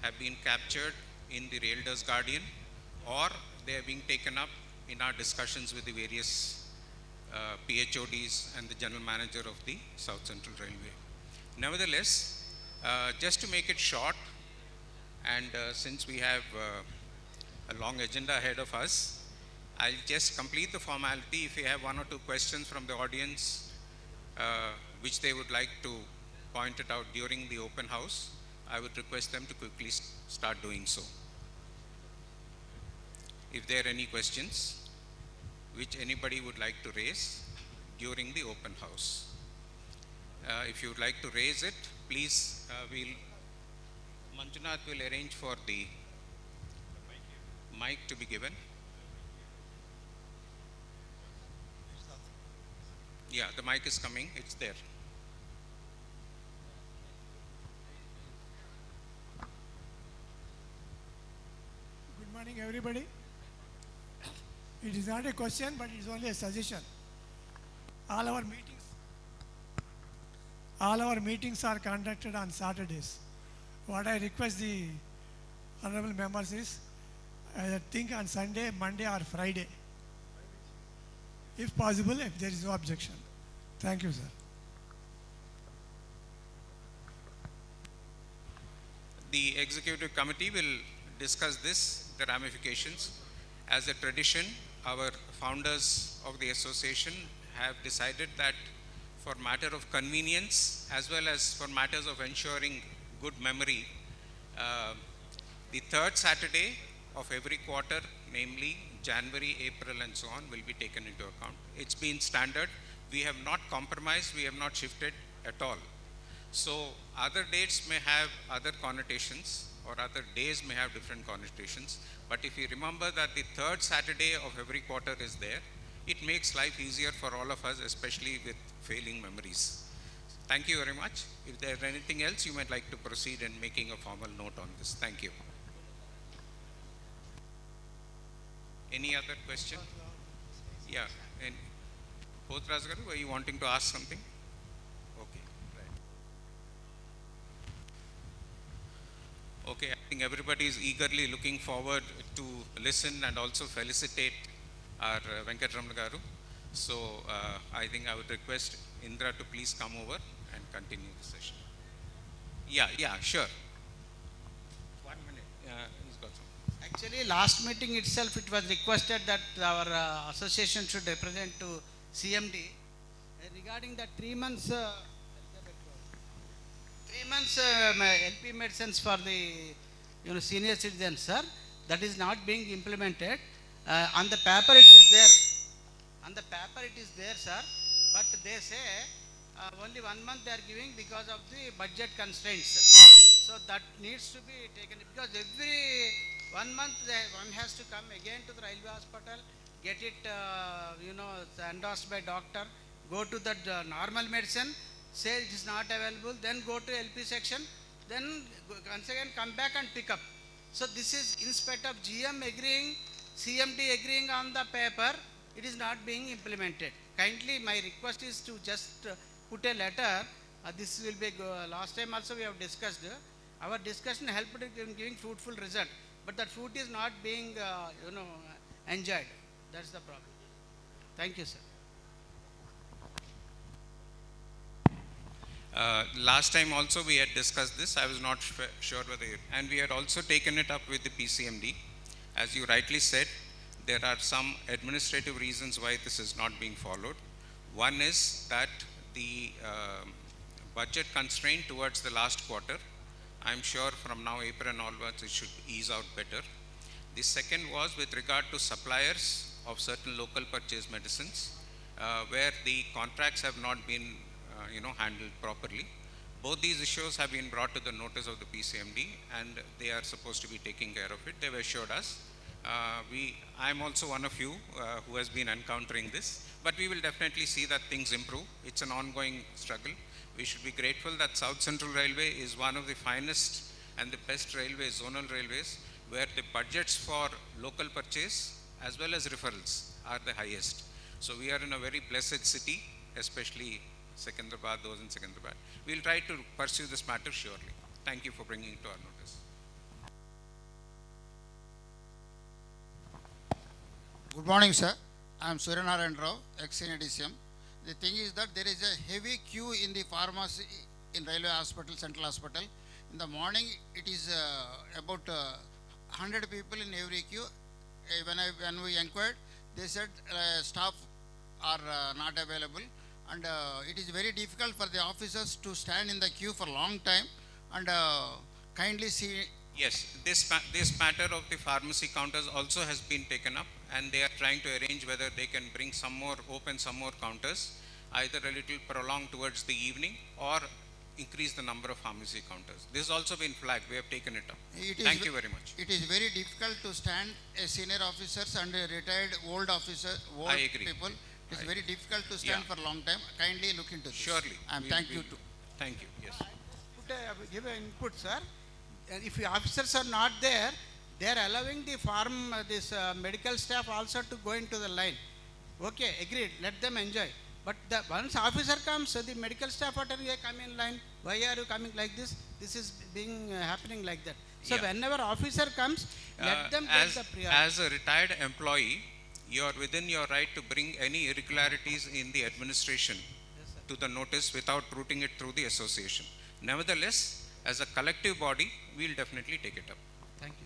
have been captured in the Realtors Guardian, or they are being taken up in our discussions with the various PHODs and the General Manager of the South Central Railway. Nevertheless, just to make it short, and since we have a long agenda ahead of us, I'll just complete the formality. If you have one or two questions from the audience which they would like to point it out during the open house, I would request them to quickly start doing so. If there are any questions which anybody would like to raise during the open house. If you would like to raise it, please, Manjunath will arrange for the mic to be given. Yeah, the mic is coming, it's there. Good morning, everybody. It is not a question, but it is only a suggestion. All our meetings are conducted on Saturdays. What I request the honorable members is, I think on Sunday, Monday or Friday, if possible, if there is no objection. Thank you, sir. The executive committee will discuss this, the ramifications. As a tradition, our founders of the association have decided that for matter of convenience as well as for matters of ensuring good memory, the third Saturday of every quarter, namely January, April and so on, will be taken into account. It's been standard. We have not compromised, we have not shifted at all. So other dates may have other connotations, or other days may have different connotations, but if you remember that the third Saturday of every quarter is there, it makes life easier for all of us, especially with failing memories. Thank you very much. If there is anything else, you might like to proceed in making a formal note on this. Thank you. Any other question? Yeah. And Potraj Garu, were you wanting to ask something? Okay. Right. Okay. I think everybody is eagerly looking forward to listen and also felicitate our Venkata Ramana Garu. So I think I would request Indra to please come over and continue the session. Yeah, sure. 1 minute. He's got some. Actually, last meeting itself, it was requested that our association should represent to CMD regarding the 3 months. 3 months LP medicines for the senior citizens, sir. That is not being implemented. On the paper it is there. On the paper it is there, sir. But they say only 1 month they are giving because of the budget constraints. So that needs to be taken because every 1 month one has to come again to the railway hospital, get it endorsed by doctor, go to the normal medicine, say it is not available, then go to LP section, then once again come back and pick up. So this is in spite of GM agreeing, CMD agreeing on the paper, it is not being implemented. Kindly my request is to just put a letter. This will be last time also we have discussed. Our discussion helped in giving fruitful result, but that fruit is not being enjoyed. That's the problem. Thank you, sir. Last time also we had discussed this. I was not sure whether and we had also taken it up with the PCMD. As you rightly said, there are some administrative reasons why this is not being followed. One is that the budget constraint towards the last quarter. I'm sure from now April and onwards it should ease out better. The second was with regard to suppliers of certain local purchase medicines where the contracts have not been handled properly. Both these issues have been brought to the notice of the PCMD and they are supposed to be taking care of it. They have assured us. I am also one of you who has been encountering this, but we will definitely see that things improve. It's an ongoing struggle. We should be grateful that South Central Railway is one of the finest and the best railways, zonal railways, where the budgets for local purchase as well as referrals are the highest. So we are in a very blessed city, especially Secunderabad, those in Secunderabad. We will try to pursue this matter surely. Thank you for bringing it to our notice. Good morning, sir. I am Suryanarayan Rao, ex-senior DCM. The thing is that there is a heavy queue in the pharmacy in Railway Hospital, Central Hospital. In the morning, it is about 100 people in every queue. When we inquired, they said staff are not available, and it is very difficult for the officers to stand in the queue for a long time. And kindly see. Yes, this matter of the pharmacy counters also has been taken up, and they are trying to arrange whether they can bring some more, open some more counters, either a little prolonged towards the evening or increase the number of pharmacy counters. This has also been flagged. We have taken it up. Thank you very much. It is very difficult to stand as senior officers and retired old officers, old people. It is very difficult to stand for a long time. Kindly look into this. Surely. And thank you too. Thank you. Yes. Give an input, sir. If the officers are not there, they are allowing the medical staff also to go into the line. Okay, agreed. Let them enjoy. But once officer comes, the medical staff are telling, come in line. Why are you coming like this? This is being happening like that. So whenever officer comes, let them get the priority. As a retired employee, you are within your right to bring any irregularities in the administration to the notice without routing it through the association. Nevertheless, as a collective body, we will definitely take it up. Thank you.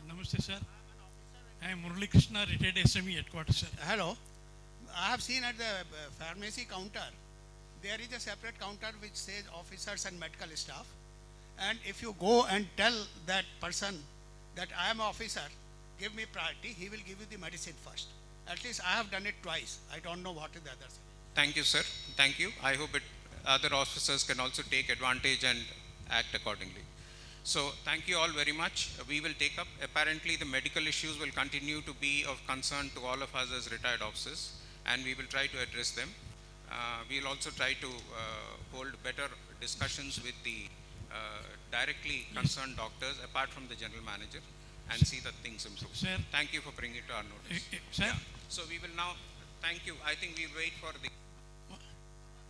Namaste, sir. I am Rly Krishna, retired SME headquarters, sir. Hello. I have seen at the pharmacy counter, there is a separate counter which says officers and medical staff. And if you go and tell that person that I am an officer, give me priority, he will give you the medicine first. At least I have done it twice. I don't know what is the other. Thank you, sir. Thank you. I hope other officers can also take advantage and act accordingly. So thank you all very much. We will take up. Apparently the medical issues will continue to be of concern to all of us as retired officers, and we will try to address them. We will also try to hold better discussions with the directly concerned doctors apart from the general manager, and see that things improve. Sir. Thank you for bringing it to our notice. Sir. Yeah. So we will now, thank you. I think we'll wait for the,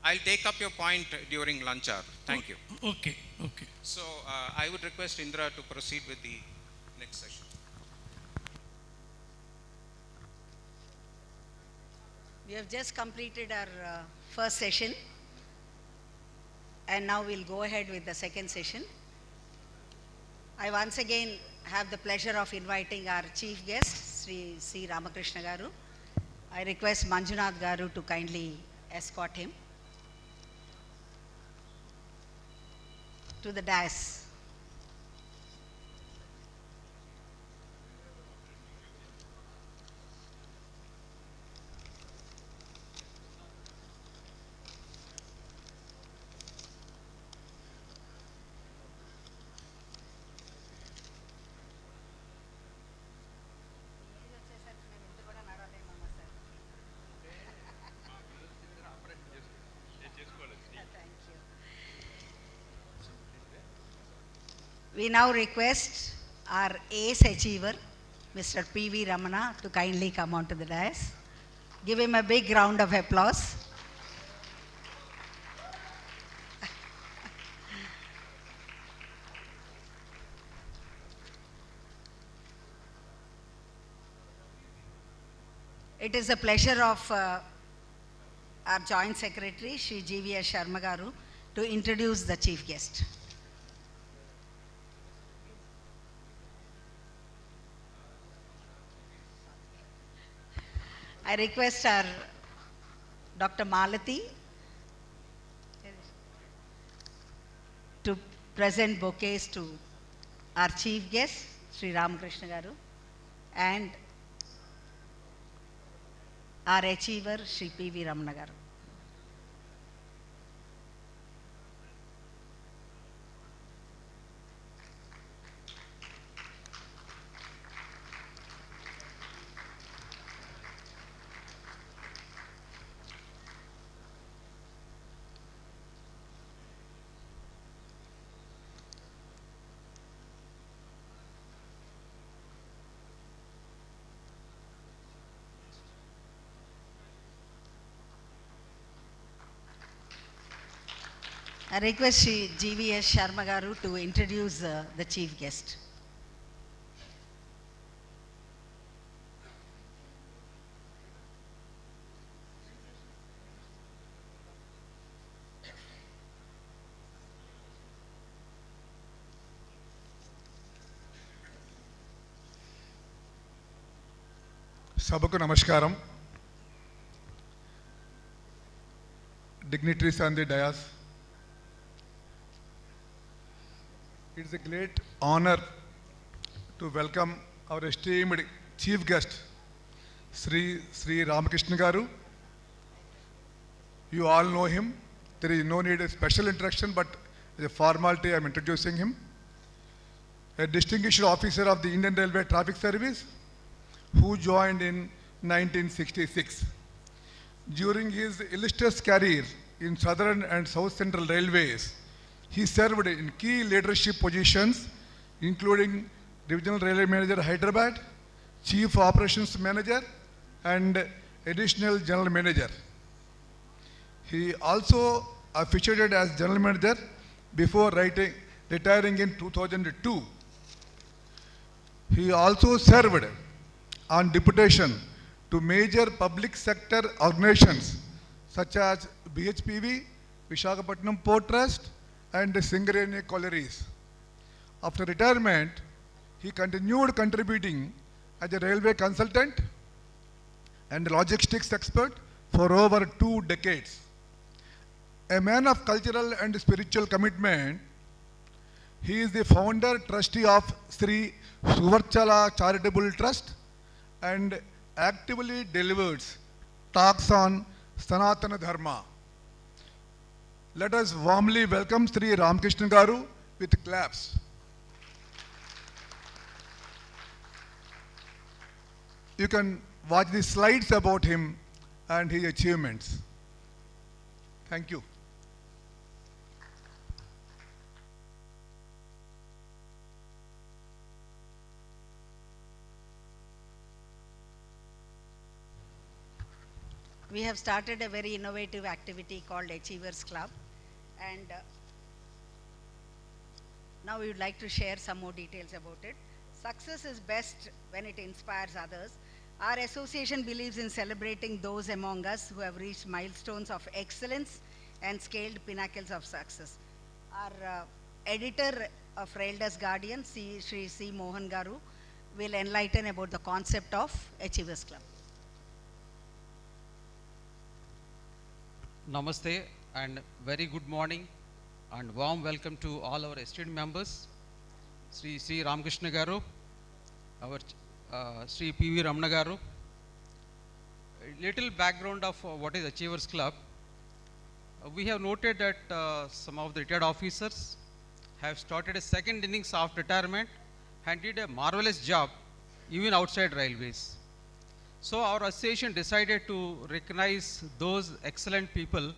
I'll take up your point during lunch hour. Thank you. Okay, okay. So I would request Indra to proceed with the next session. We have just completed our first session, and now we'll go ahead with the second session. I once again have the pleasure of inviting our chief guest, Sri C Ramakrishna garu. I request Manjunath garu to kindly escort him to the dais. We now request our ace achiever, Mr. P.V. Ramana, to kindly come onto the dais. Give him a big round of applause. It is a pleasure of our Joint Secretary, Shri G.V.S. Sharma garu, to introduce the chief guest. I request our Dr. Malati to present bouquets to our chief guest, Sri Ramakrishna garu, and our achiever, Sri P.V. Ramana garu. I request Shri G.V.S. Sharma garu to introduce the chief guest. Sabhaku Namaskaram. Dignitaries on the dais. It is a great honor to welcome our esteemed chief guest, Sri Ramakrishna garu. You all know him. There is no need a special introduction, but as a formality, I am introducing him. A distinguished officer of the Indian Railway Traffic Service who joined in 1966. During his illustrious career in Southern and South Central Railways, he served in key leadership positions, including Divisional Railway Manager Hyderabad, Chief Operations Manager, and Additional General Manager. He also officiated as General Manager before retiring in 2002. He also served on deputation to major public sector organizations such as BHPV, Visakhapatnam Port Trust, and Singareni Collieries. After retirement, he continued contributing as a railway consultant and logistics expert for over 2 decades. A man of cultural and spiritual commitment, he is the founder trustee of Sri Suvarchala Charitable Trust and actively delivers talks on Sanatana Dharma. Let us warmly welcome Sri Ramakrishna garu with claps. You can watch the slides about him and his achievements. Thank you. We have started a very innovative activity called Achievers Club, and now we would like to share some more details about it. Success is best when it inspires others. Our association believes in celebrating those among us who have reached milestones of excellence and scaled pinnacles of success. Our editor of Raildas Guardian, Sri C. Mohan garu, will enlighten about the concept of Achievers Club. Namaste and very good morning and warm welcome to all our esteemed members. C Ramakrishna Garu, our C P.V. Ramana Garu. A little background of what is Achievers Club. We have noted that some of the retired officers have started a second innings of retirement and did a marvelous job even outside railways. So our association decided to recognize those excellent people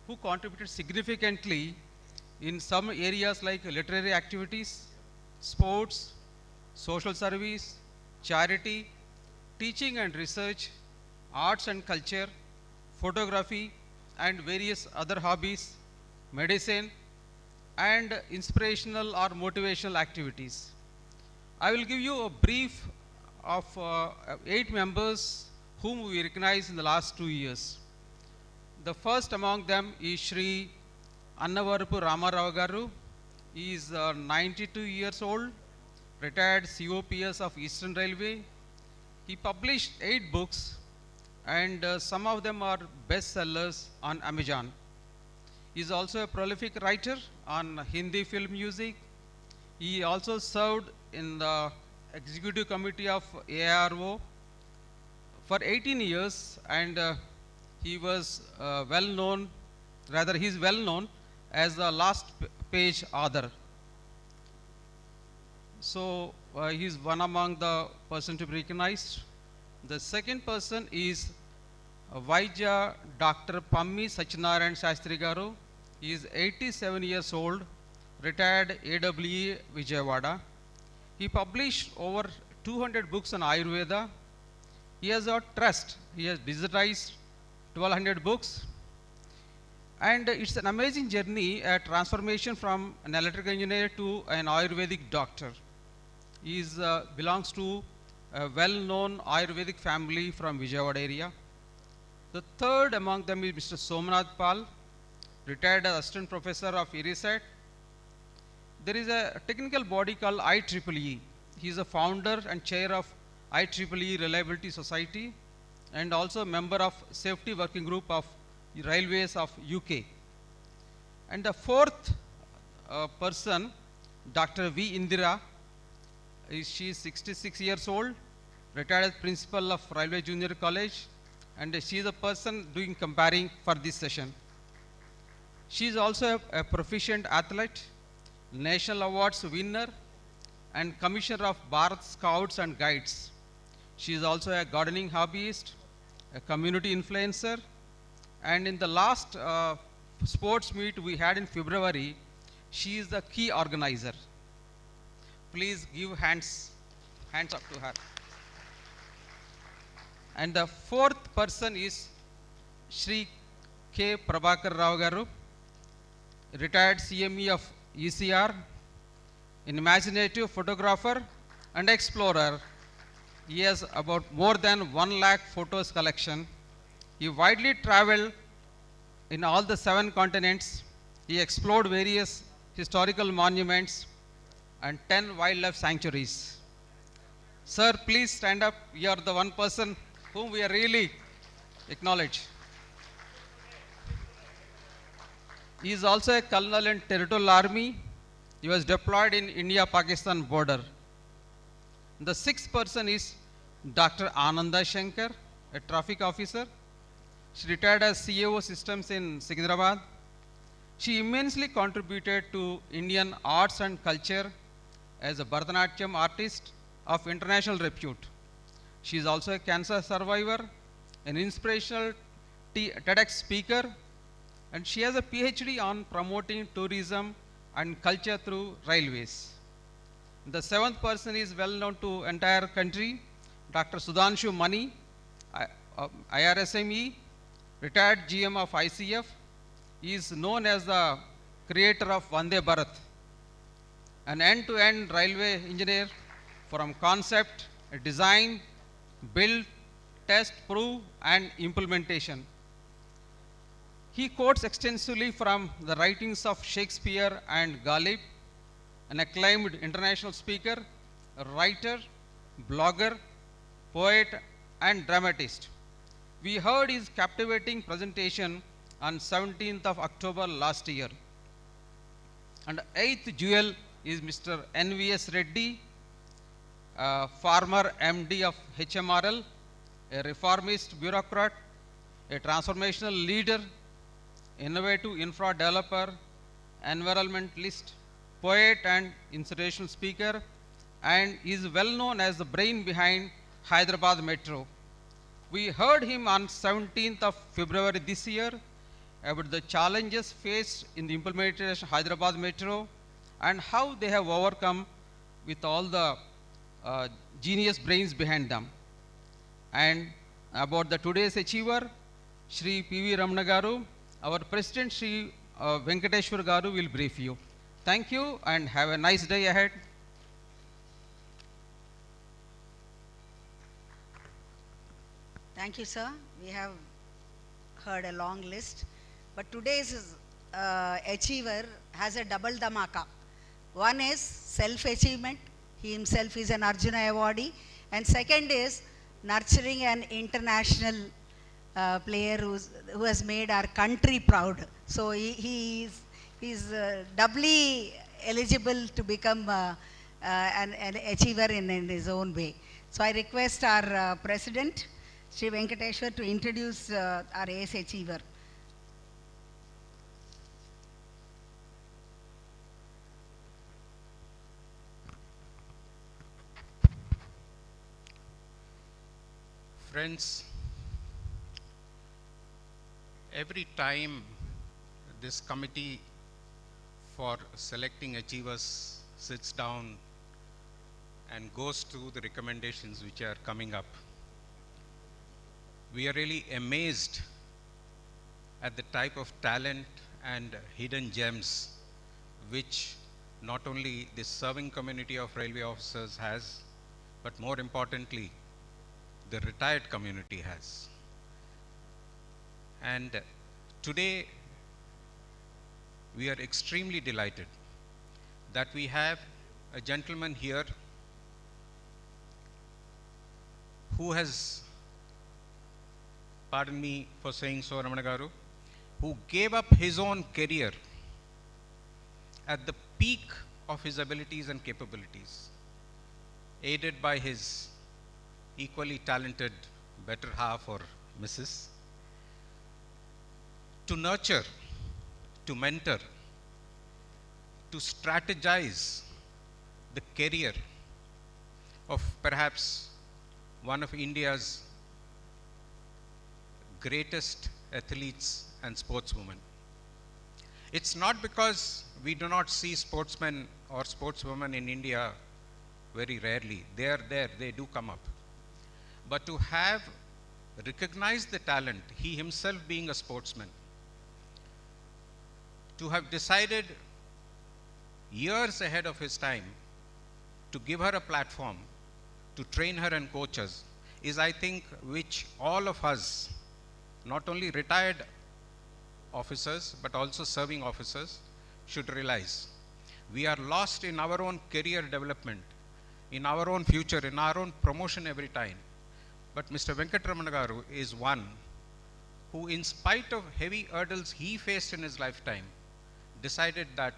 who contributed significantly in some areas like literary activities, sports, social service, charity, teaching and research, arts and culture, photography and various other hobbies, medicine and inspirational or motivational activities. I will give you a brief of 8 members whom we recognize in the last 2 years. The first among them is Shri Annavarapu Ramarao Garu. He is 92 years old, retired COPS of Eastern Railway. He published 8 books and some of them are bestsellers on Amazon. He is also a prolific writer on Hindi film music. He also served in the Executive Committee of AIRROA for 18 years and he was he is well known as the last page author. So he is one among the person to be recognized. The second person is Vaidya Dr. Pammi Sachinarayan Shastri Garu. He is 87 years old, retired AWE Vijayawada. He published over 200 books on Ayurveda. He has a trust. He has digitized 1200 books. And it's an amazing journey, a transformation from an electrical engineer to an Ayurvedic doctor. He belongs to a well-known Ayurvedic family from Vijayawada area. The third among them is Mr. Somnath Pal, retired assistant professor of ERISAT. There is a technical body called IEEE. He is a founder and chair of IEEE Reliability Society and also a member of Safety Working Group of Railways of UK. And the fourth person, Dr. V. Indira, she is 66 years old, retired as principal of Railway Junior College, and she is the person doing comparing for this session. She is also a proficient athlete, National Awards winner and Commissioner of Bharat Scouts and Guides. She is also a gardening hobbyist, a community influencer, and in the last sports meet we had in February, she is the key organizer. Please give hands up to her. And the fourth person is Shri K. Prabhakar Rao Garu, retired CME of ECR, an imaginative photographer and explorer. He has about more than 1 lakh photos collection. He widely traveled in all the 7 continents. He explored various historical monuments and 10 wildlife sanctuaries. Sir, please stand up. You are the one person whom we are really acknowledge. He is also a colonel in Territorial Army. He was deployed in India-Pakistan border. The sixth person is Dr. Ananda Shankar, a traffic officer. She retired as CAO systems in Secunderabad. She immensely contributed to Indian arts and culture as a Bharatanatyam artist of international repute. She is also a cancer survivor, an inspirational TEDx speaker, and she has a PhD on promoting tourism and culture through railways. The seventh person is well known to entire country, Dr. Sudhanshu Mani, IRSME, retired GM of ICF. He is known as the creator of Vande Bharat, an end-to-end railway engineer from concept, design, build, test, prove, and implementation. He quotes extensively from the writings of Shakespeare and Ghalib, an acclaimed international speaker, a writer, blogger, poet and dramatist. We heard his captivating presentation on 17th of October last year. And eighth jewel is Mr. NVS Reddy, former MD of HMRL, a reformist bureaucrat, a transformational leader, innovative infra developer, environmentalist, poet and inspirational speaker, and is well known as the brain behind Hyderabad Metro. We heard him on 17th of February this year about the challenges faced in the implementation of Hyderabad Metro and how they have overcome with all the genius brains behind them. And about the today's achiever, Shri P.V. Ramana Garu, our President Shri Venkateshwar Garu will brief you. Thank you and have a nice day ahead. Thank you, sir. We have heard a long list, but today's achiever has a double dhamaka. One is self-achievement. He himself is an Arjuna Awardee. And second is nurturing an international player who has made our country proud. So he is doubly eligible to become an achiever in his own way. So I request our President, Shri Venkateshwar, to introduce our ace achiever. Friends, every time this committee for selecting achievers sits down and goes through the recommendations which are coming up, we are really amazed at the type of talent and hidden gems which not only the serving community of railway officers has, but more importantly, the retired community has. And today, we are extremely delighted that we have a gentleman here who has, pardon me for saying so, Ramana Garu, who gave up his own career at the peak of his abilities and capabilities, aided by his equally talented better half or missus, to nurture, to mentor, to strategize the career of perhaps one of India's greatest athletes and sportswomen. It's not because we do not see sportsmen or sportswomen in India very rarely. They are there, they do come up. But to have recognized the talent, he himself being a sportsman, to have decided years ahead of his time to give her a platform, to train her and coach us, is, I think, which all of us, not only retired officers, but also serving officers, should realize. We are lost in our own career development, in our own future, in our own promotion every time. But Mr. Venkatramana Garu is one who, in spite of heavy hurdles he faced in his lifetime, decided that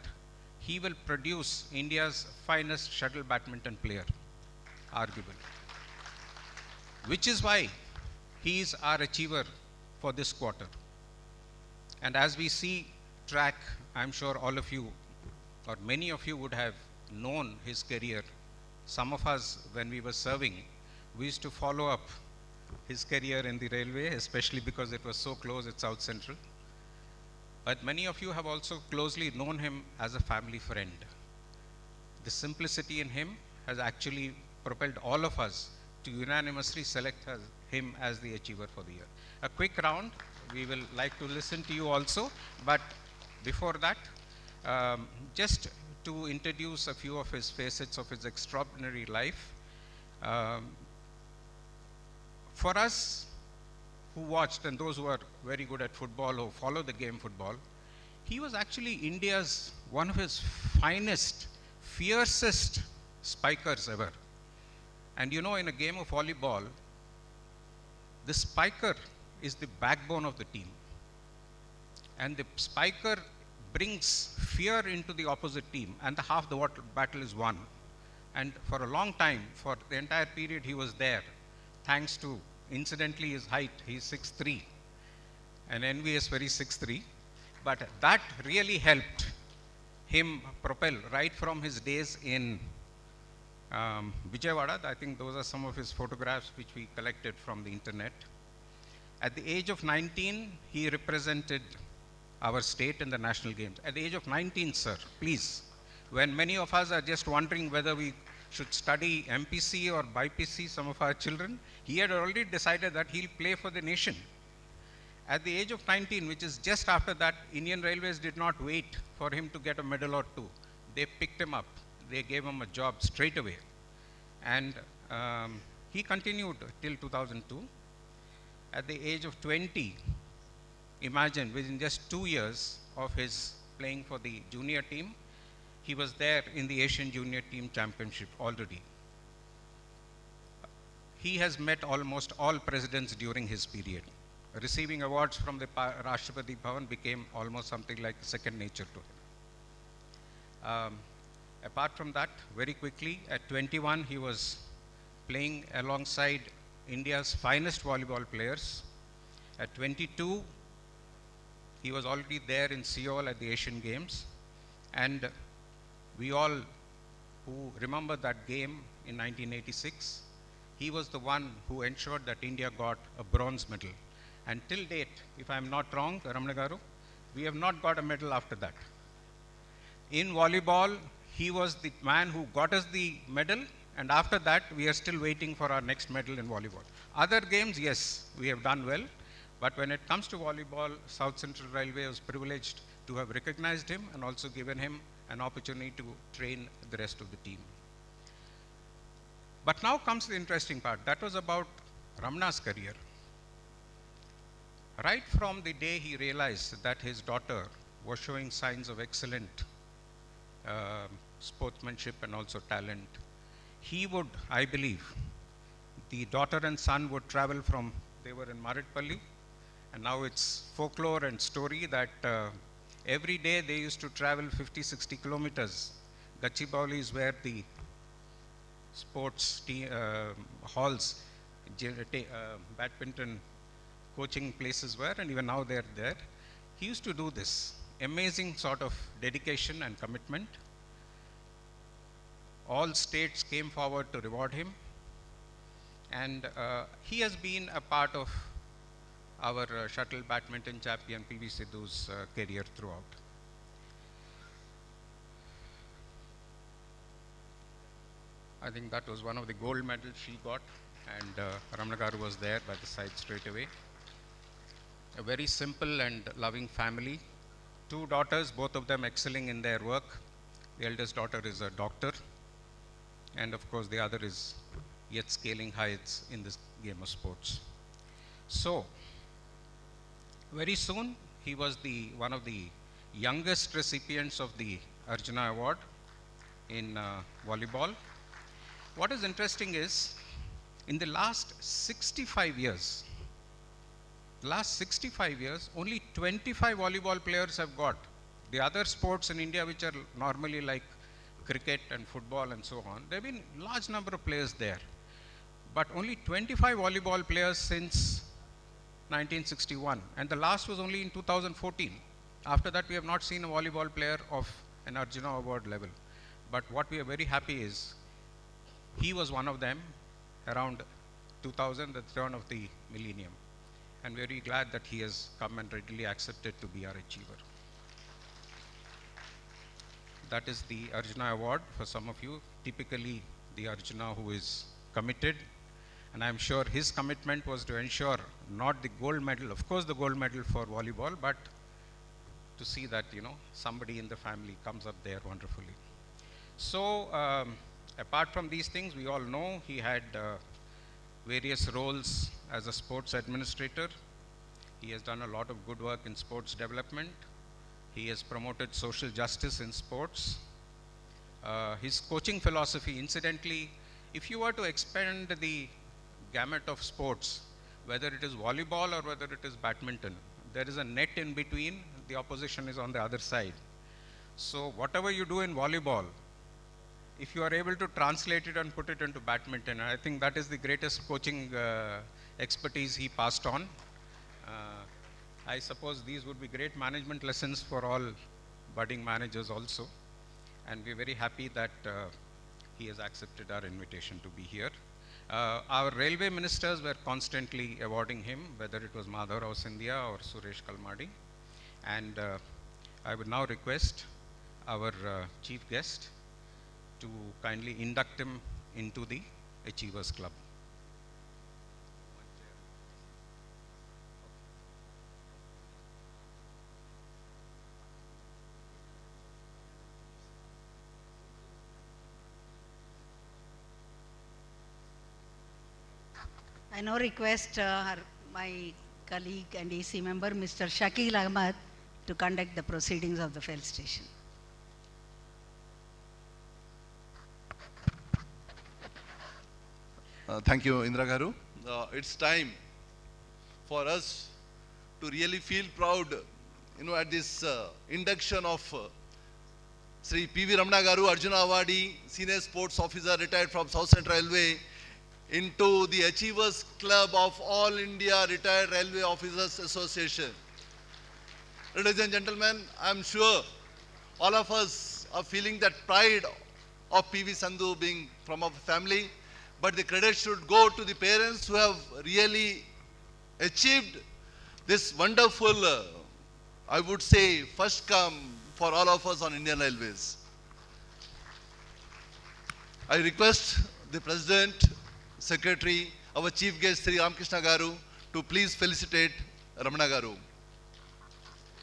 he will produce India's finest shuttle badminton player, arguably. Which is why he is our achiever for this quarter. And as we see track, I'm sure all of you, or many of you would have known his career. Some of us, when we were serving, we used to follow up his career in the railway, especially because it was so close at South Central. But many of you have also closely known him as a family friend. The simplicity in him has actually propelled all of us to unanimously select him as the achiever for the year. A quick round, we will like to listen to you also, but before that, just to introduce a few of his facets of his extraordinary life. For us who watched, and those who are very good at football, who follow the game football, he was actually India's, one of his finest, fiercest spikers ever. And you know, in a game of volleyball, the spiker is the backbone of the team. And the spiker brings fear into the opposite team, and the half the battle is won. And for a long time, for the entire period he was there, thanks to, incidentally, his height. He's 6'3", an envious very 6'3", but that really helped him propel right from his days in Vijayawada. I think those are some of his photographs which we collected from the internet. At the age of 19, he represented our state in the national games. At the age of 19, sir, please, when many of us are just wondering whether we should study MPC or BIPC, some of our children, he had already decided that he'll play for the nation. At the age of 19, which is just after that, Indian Railways did not wait for him to get a medal or two. They picked him up. They gave him a job straight away. And he continued till 2002. At the age of 20, imagine, within just 2 years of his playing for the junior team, he was there in the Asian Junior Team Championship already. He has met almost all presidents during his period. Receiving awards from the Rashtrapati Bhavan became almost something like second nature to him. Apart from that, very quickly, at 21, he was playing alongside India's finest volleyball players. At 22, he was already there in Seoul at the Asian Games. And we all who remember that game in 1986, he was the one who ensured that India got a bronze medal. And till date, if I'm not wrong, Ramana Garu, we have not got a medal after that. In volleyball, he was the man who got us the medal, and after that, we are still waiting for our next medal in volleyball. Other games, yes, we have done well, but when it comes to volleyball, South Central Railway was privileged to have recognized him and also given him an opportunity to train the rest of the team. But now comes the interesting part. That was about Ramana's career. Right from the day he realized that his daughter was showing signs of excellent sportsmanship and also talent, he would, I believe, the daughter and son would travel from, they were in Maridpalli, and now it's folklore and story that every day they used to travel 50-60 kilometers. Gachibowli is where the sports halls, badminton coaching places were, and even now they're there. He used to do this amazing sort of dedication and commitment. All states came forward to reward him, and he has been a part of our shuttle badminton champion PV Sidhu's career throughout. I think that was one of the gold medals she got, and Ramana Garu was there by the side straight away. A very simple and loving family. 2 daughters, both of them excelling in their work. The eldest daughter is a doctor, and of course the other is yet scaling heights in this game of sports. So, very soon he was one of the youngest recipients of the Arjuna Award in volleyball. What is interesting is, in the last 65 years, only 25 volleyball players have got. The other sports in India, which are normally like cricket and football and so on, there have been a large number of players there. But only 25 volleyball players since 1961, and the last was only in 2014. After that, we have not seen a volleyball player of an Arjuna Award level. But what we are very happy is, he was one of them around 2000, the turn of the millennium. And very glad that he has come and readily accepted to be our achiever. That is the Arjuna Award for some of you. Typically, the Arjuna who is committed. And I'm sure his commitment was to ensure not the gold medal, of course the gold medal for volleyball, but to see that, you know, somebody in the family comes up there wonderfully. So, apart from these things, we all know he had various roles as a sports administrator. He has done a lot of good work in sports development. He has promoted social justice in sports. His coaching philosophy, incidentally, If you were to expand the gamut of sports, whether it is volleyball or whether it is badminton, there is a net in between, the opposition is on the other side. So whatever you do in volleyball, if you are able to translate it and put it into badminton, I think that is the greatest coaching expertise he passed on. I suppose these would be great management lessons for all budding managers also. And we're very happy that he has accepted our invitation to be here. Our railway ministers were constantly awarding him, whether it was Madhav Rao Sindhia or Suresh Kalmadi. And I would now request our chief guest to kindly induct him into the Achievers Club. I now request my colleague and EC member, Mr. Shakil Ahmad, to conduct the proceedings of the fell station. Thank you, Indra Garu. It's time for us to really feel proud, at this induction of Sri P.V. Ramana Garu, Arjuna Award, Senior Sports Officer, retired from South Central Railway, into the Achievers Club of All India Retired Railway Officers Association. Ladies and gentlemen, I'm sure all of us are feeling that pride of P.V. Sandhu being from a family, but the credit should go to the parents who have really achieved this wonderful, I would say, first come for all of us on Indian Railways. I request the President, Secretary, our Chief Guest, C Ramakrishna Garu, to please felicitate Ramana Garu.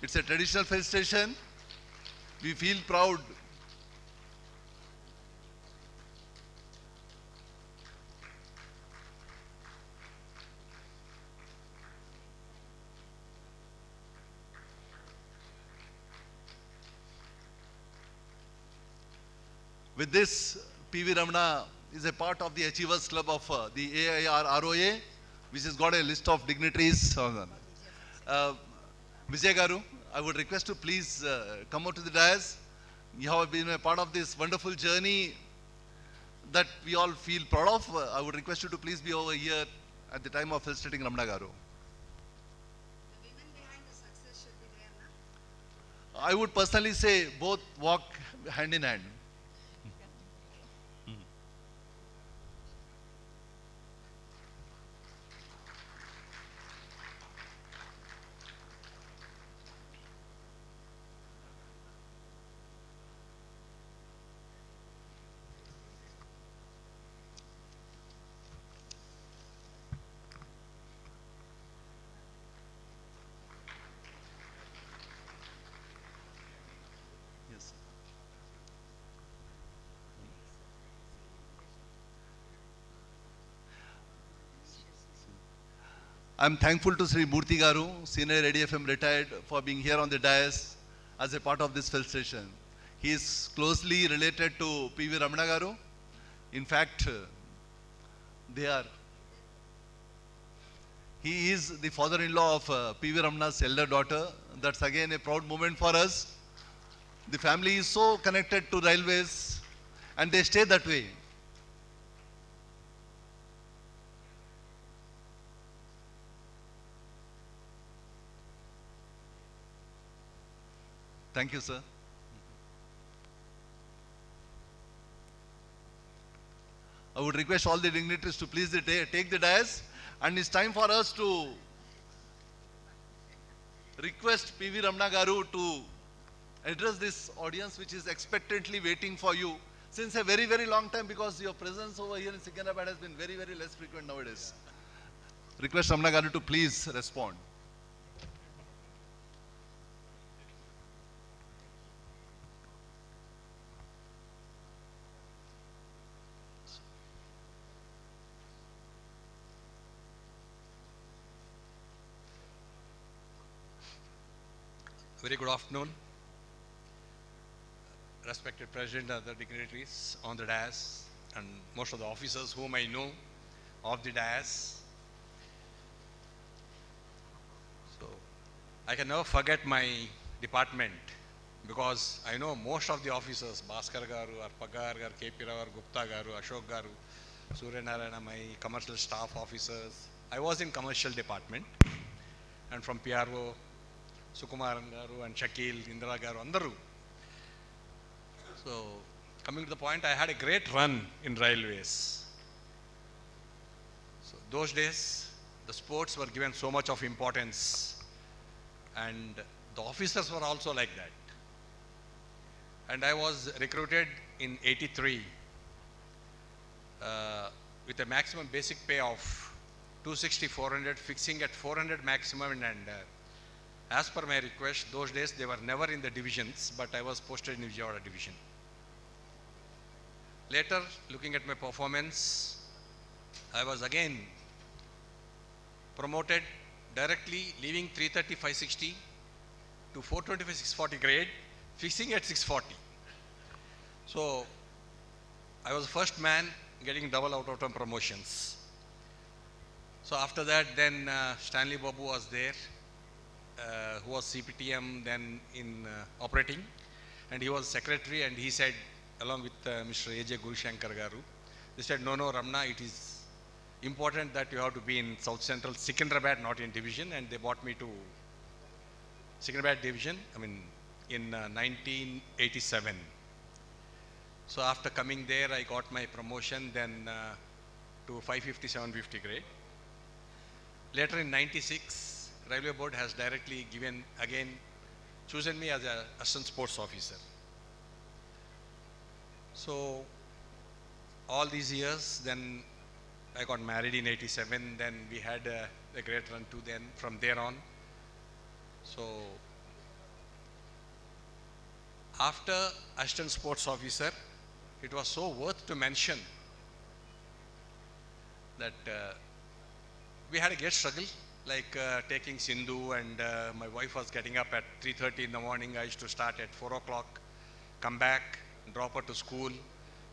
It's a traditional felicitation. We feel proud. With this, P.V. Ramana is a part of the Achievers Club of the AIRROA, which has got a list of dignitaries. Vijay Garu, I would request to please come out to the dais. You have been a part of this wonderful journey that we all feel proud of. I would request you to please be over here at the time of felicitating Ramana Garu. I would personally say both walk hand in hand. I'm thankful to Sri Murthy Garu, Senior ADFM retired, for being here on the dais as a part of this felicitation. He is closely related to P.V. Ramana Garu. In fact, he is the father-in-law of P.V. Ramana's elder daughter. That's again a proud moment for us. The family is so connected to railways and they stay that way. Thank you, sir. I would request all the dignitaries to please take the dais, and it's time for us to request P.V. Ramana Garu to address this audience which is expectantly waiting for you since a very, very long time, because your presence over here in Secunderabad has been very, very less frequent nowadays. Request Ramana Garu to please respond. Very good afternoon. Respected President and other dignitaries on the dais, and most of the officers whom I know of the dais. So I can never forget my department because I know most of the officers, Bhaskar Garu, Arpagar Garu, KP Ravar, Gupta Garu, Ashok Garu, Surya Narayana, my commercial staff officers. I was in commercial department, and from PRO, Sukumaran Garu and Shakil, Indra Garu, Andaru. So coming to the point, I had a great run in railways. So those days, the sports were given so much of importance, and the officers were also like that. And I was recruited in '83 with a maximum basic pay of 260, 400, fixing at 400 maximum, and as per my request, those days they were never in the divisions, but I was posted in Vijayawada division. Later, looking at my performance, I was again promoted directly, leaving 330, 560 to 425, 640 grade, fixing at 640. So I was the first man getting double out of term promotions. So after that, then Stanley Babu was there, who was CPTM then in operating, and he was secretary, and he said, along with Mr. A.J. Gurushankar Garu, they said, no, Ramana, it is important that you have to be in South Central Secunderabad, not in division, and they brought me to Secunderabad division, in 1987. So after coming there, I got my promotion then to 550, 750 grade. Later in '96, Railway Board has directly chosen me as an assistant sports officer. So all these years, then I got married in '87, then we had a great run too then from there on. So after assistant sports officer, it was so worth to mention that we had a great struggle, like taking Sindhu, and my wife was getting up at 3:30 in the morning. I used to start at 4 o'clock, come back, drop her to school.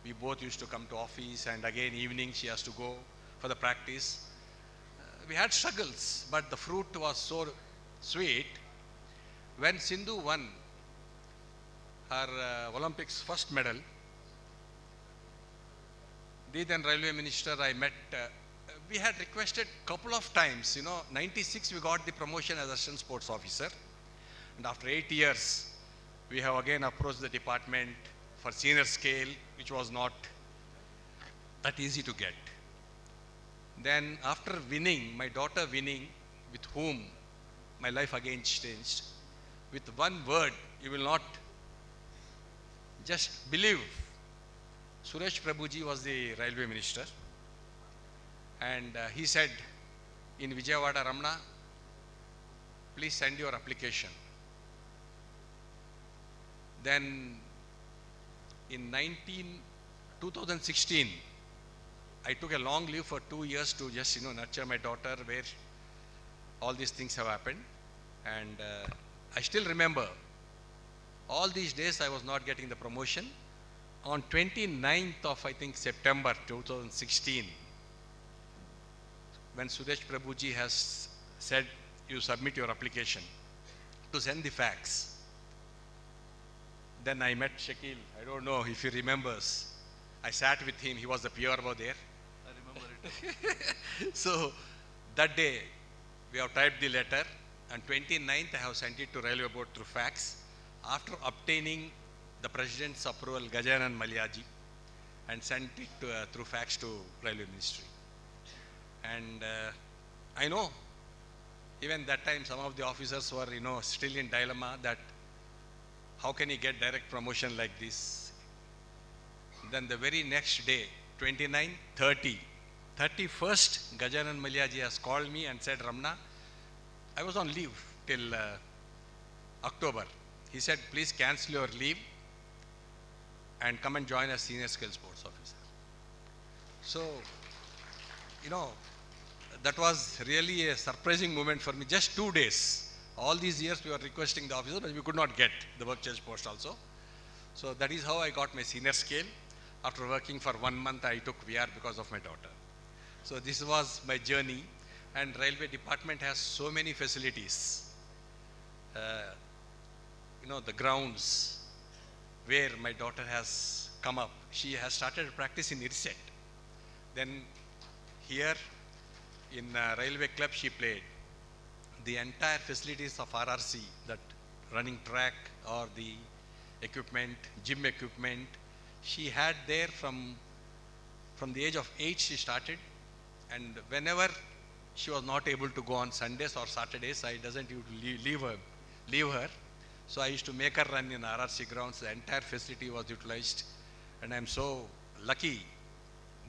We both used to come to office, and again evening she has to go for the practice. We had struggles, but the fruit was so sweet. When Sindhu won her Olympics first medal, the then railway minister I met, we had requested couple of times, '96 we got the promotion as assistant sports officer, and after 8 years we have again approached the department for senior scale, which was not that easy to get. Then after winning, my daughter winning, with whom my life again changed, with one word, you will not just believe. Suresh Prabhuji was the railway minister, and he said in Vijayawada, Ramana, please send your application. Then in 2016, I took a long leave for 2 years to just nurture my daughter, where all these things have happened. And I still remember all these days I was not getting the promotion. On 29th of September 2016, when Suresh Prabhuji has said you submit your application to send the fax, then I met Shakil. I don't know if he remembers. I sat with him. He was the PRO there. I remember it. So that day we have typed the letter, and 29th I have sent it to Railway Board through fax, after obtaining the President's approval, Gajanan Malyaji, and sent it through fax to Railway Ministry. And I know even that time some of the officers were still in dilemma that how can he get direct promotion like this. Then the very next day, 29, 30, 31st, Gajanan Malyaji has called me and said, Ramana, I was on leave till October. He said, please cancel your leave and come and join as senior scale sports officer. So, that was really a surprising moment for me. Just 2 days. All these years we were requesting the officer, but we could not get the work change post also. So that is how I got my senior scale. After working for 1 month, I took VR because of my daughter. So this was my journey, and railway department has so many facilities. The grounds where my daughter has come up. She has started practice in IRSET. Then here in railway club she played. The entire facilities of RRC, that running track or the equipment, gym equipment, she had there from the age of 8 she started, and whenever she was not able to go on Sundays or Saturdays, I doesn't leave her. So I used to make her run in RRC grounds. The entire facility was utilized, and I'm so lucky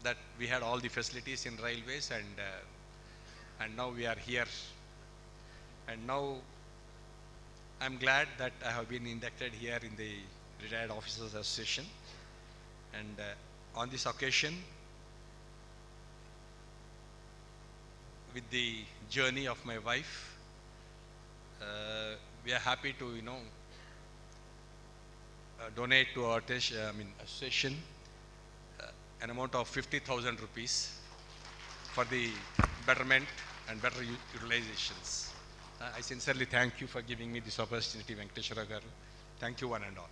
that we had all the facilities in railways, and now we are here. And now I'm glad that I have been inducted here in the Retired Officers Association. And on this occasion, with the journey of my wife, we are happy to donate to our association an amount of 50,000 rupees for the betterment and better utilizations. I sincerely thank you for giving me this opportunity, Venkateshwara garu. Thank you one and all.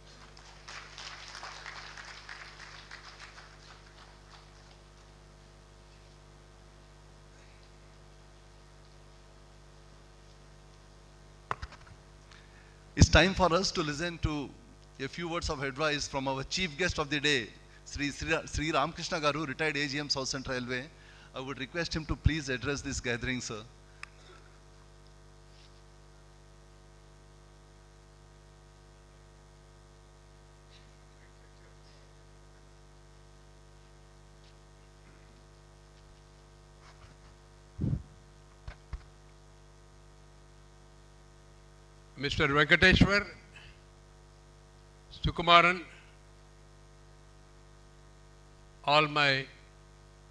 It's time for us to listen to a few words of advice from our chief guest of the day, C Ramakrishna garu, retired AGM South Central Railway. I would request him to please address this gathering, sir. Mr. Venkateshwar, Sukumaran, all my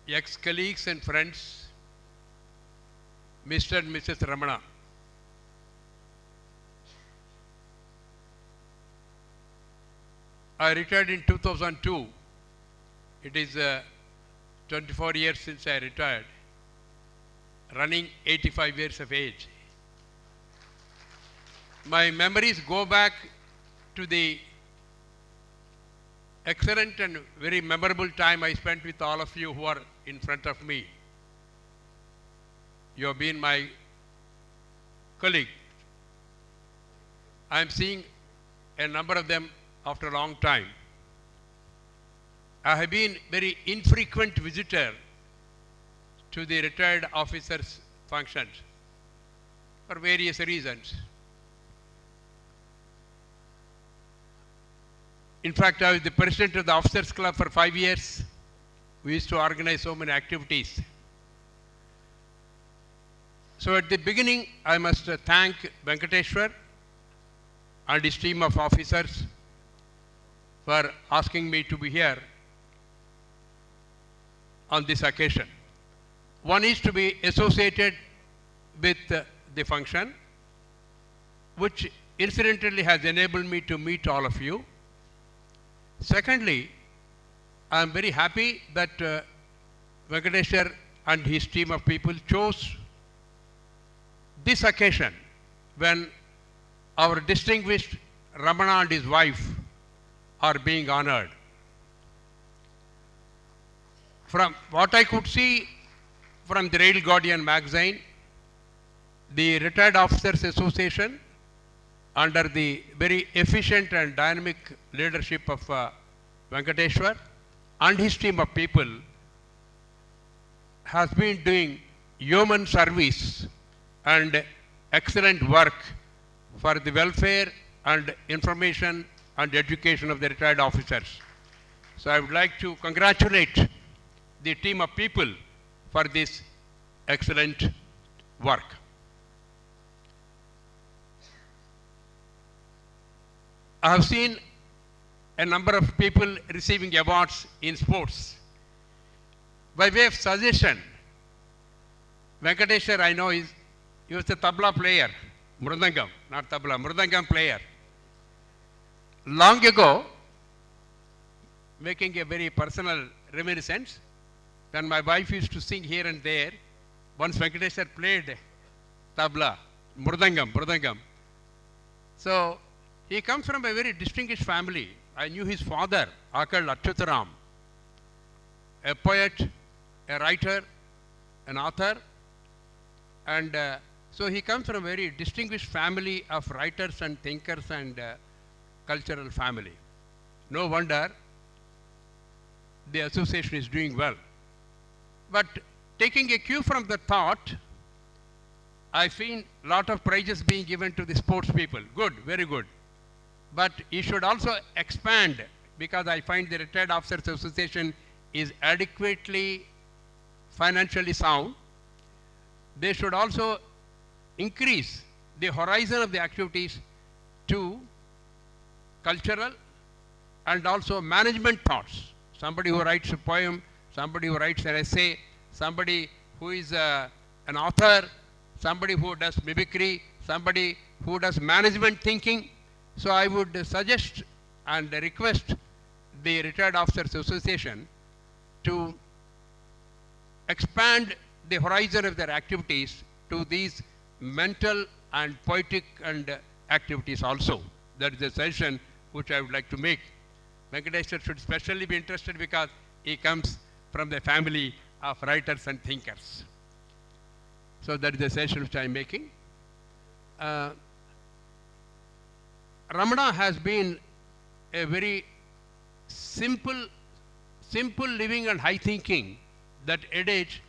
ex-colleagues and friends, Mr. and Mrs. Ramana. I retired in 2002. It is 24 years since I retired, running 85 years of age. My memories go back to the excellent and very memorable time I spent with all of you who are in front of me. You have been my colleague. I am seeing a number of them after a long time. I have been very infrequent visitor to the retired officers' functions for various reasons. In fact, I was the president of the Officers Club for 5 years. We used to organize so many activities. So at the beginning, I must thank Venkateshwar and his team of officers for asking me to be here on this occasion. One is to be associated with the function, which incidentally has enabled me to meet all of you. Secondly, I am very happy that Venkateshwar and his team of people chose this occasion when our distinguished Ramana and his wife are being honored. From what I could see from the Rail Guardian magazine, the Retired Officers Association, under the very efficient and dynamic leadership of Venkateshwar and his team of people, has been doing yeoman service and excellent work for the welfare and information and education of the retired officers. So I would like to congratulate the team of people for this excellent work. I have seen a number of people receiving awards in sports. By way of suggestion, Venkateshwar, I know, he was a tabla player, mridangam, not tabla, mridangam player. Long ago, making a very personal reminiscence. When my wife used to sing here and there, once Venkateshwar played tabla, mridangam. So he comes from a very distinguished family. I knew his father, Akal Achyutaram, a poet, a writer, an author, and so he comes from a very distinguished family of writers and thinkers and cultural family. No wonder the association is doing well. But taking a cue from the thought, I've seen a lot of prizes being given to the sports people. Good, very good. But you should also expand, because I find the Retired Officers Association is adequately financially sound. They should also increase the horizon of the activities to cultural and also management thoughts. Somebody who writes a poem, somebody who writes an essay, somebody who is an author, somebody who does mimicry, somebody who does management thinking. So I would suggest and request the Retired Officers Association to expand the horizon of their activities to these mental and poetic and activities also. That is a suggestion which I would like to make. Venkateshwar should especially be interested because he comes from the family of writers and thinkers. So that is the suggestion which I am making. Ramana has been a very simple living and high thinking that adage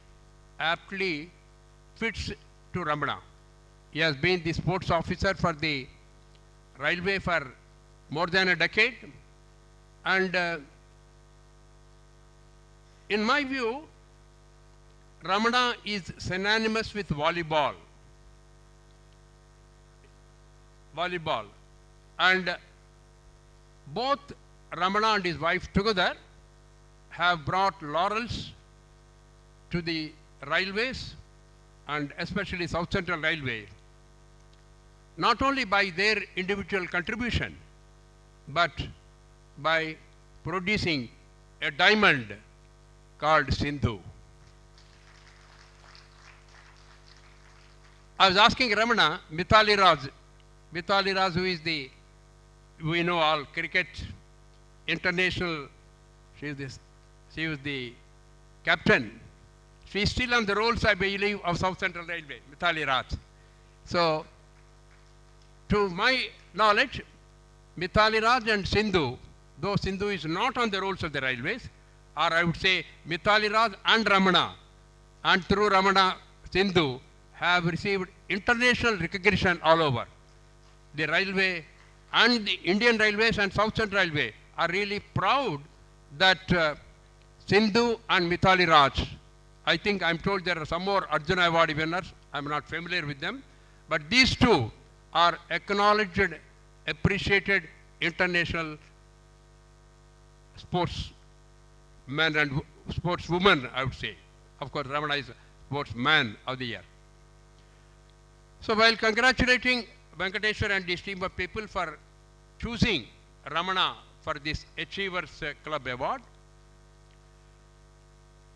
aptly fits to Ramana. He has been the sports officer for the railway for more than a decade, and in my view, Ramana is synonymous with volleyball. And both Ramana and his wife together have brought laurels to the railways and especially South Central Railway, not only by their individual contribution, but by producing a diamond called Sindhu. I was asking Ramana, Mithali Raj, who is the, we know all, cricket international, she was the captain. She is still on the rolls, I believe, of South Central Railway, Mithali Raj. So, to my knowledge, Mithali Raj and Sindhu, though Sindhu is not on the rolls of the railways, or I would say Mithali Raj and Ramana, and through Ramana, Sindhu, have received international recognition all over. The railway and the Indian Railways and South Central Railway are really proud that Sindhu and Mithali Raj, I think I'm told there are some more Arjuna Award winners, I'm not familiar with them, but these two are acknowledged, appreciated international sportsmen and sportswomen, I would say. Of course, Ramana is sportsman of the year. So while congratulating Venkateshwar and his team of people for choosing Ramana for this Achievers Club Award,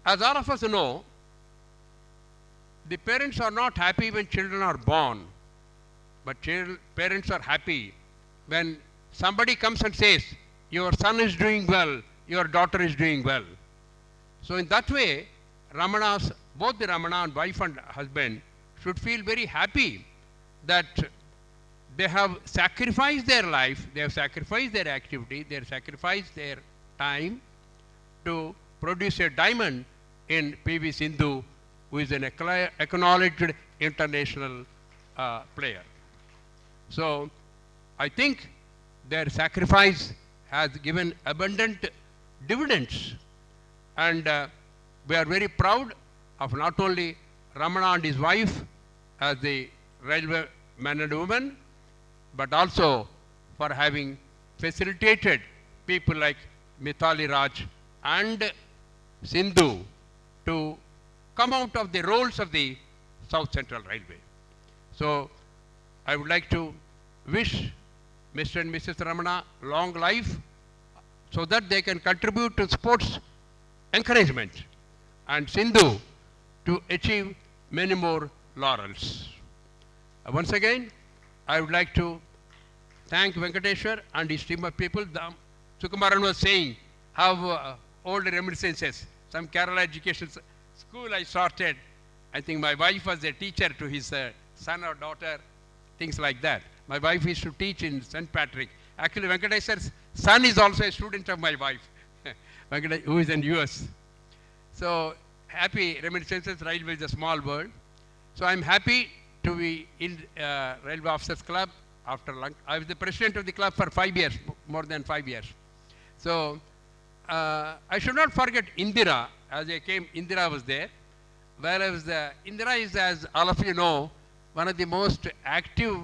as all of us know, the parents are not happy when children are born, but parents are happy when somebody comes and says, your son is doing well, your daughter is doing well. So in that way, both the Ramana and wife and husband should feel very happy that they have sacrificed their life, they have sacrificed their activity, they have sacrificed their time to produce a diamond in PV Sindhu, who is an acknowledged international player. So I think their sacrifice has given abundant dividends, and we are very proud of not only Ramana and his wife as the railway man and woman, but also for having facilitated people like Mithali Raj and Sindhu to come out of the roles of the South Central Railway. So I would like to wish Mr. and Mrs. Ramana long life, so that they can contribute to sports encouragement and Sindhu to achieve many more laurels. Once again, I would like to thank Venkateshwar and his team of people. Sukumaran was saying how old reminiscences. Some Kerala education school I started. I think my wife was a teacher to his son or daughter, things like that. My wife used to teach in St. Patrick. Actually, Venkateshwar's son is also a student of my wife, who is in US. So, happy reminiscences. Railway is a small world. So, I'm happy to be in Rly Officers Club after long. I was the president of the club for 5 years, more than 5 years. So, I should not forget Indira. As I came, Indira was there. Where I was Indira is, as all of you know, one of the most active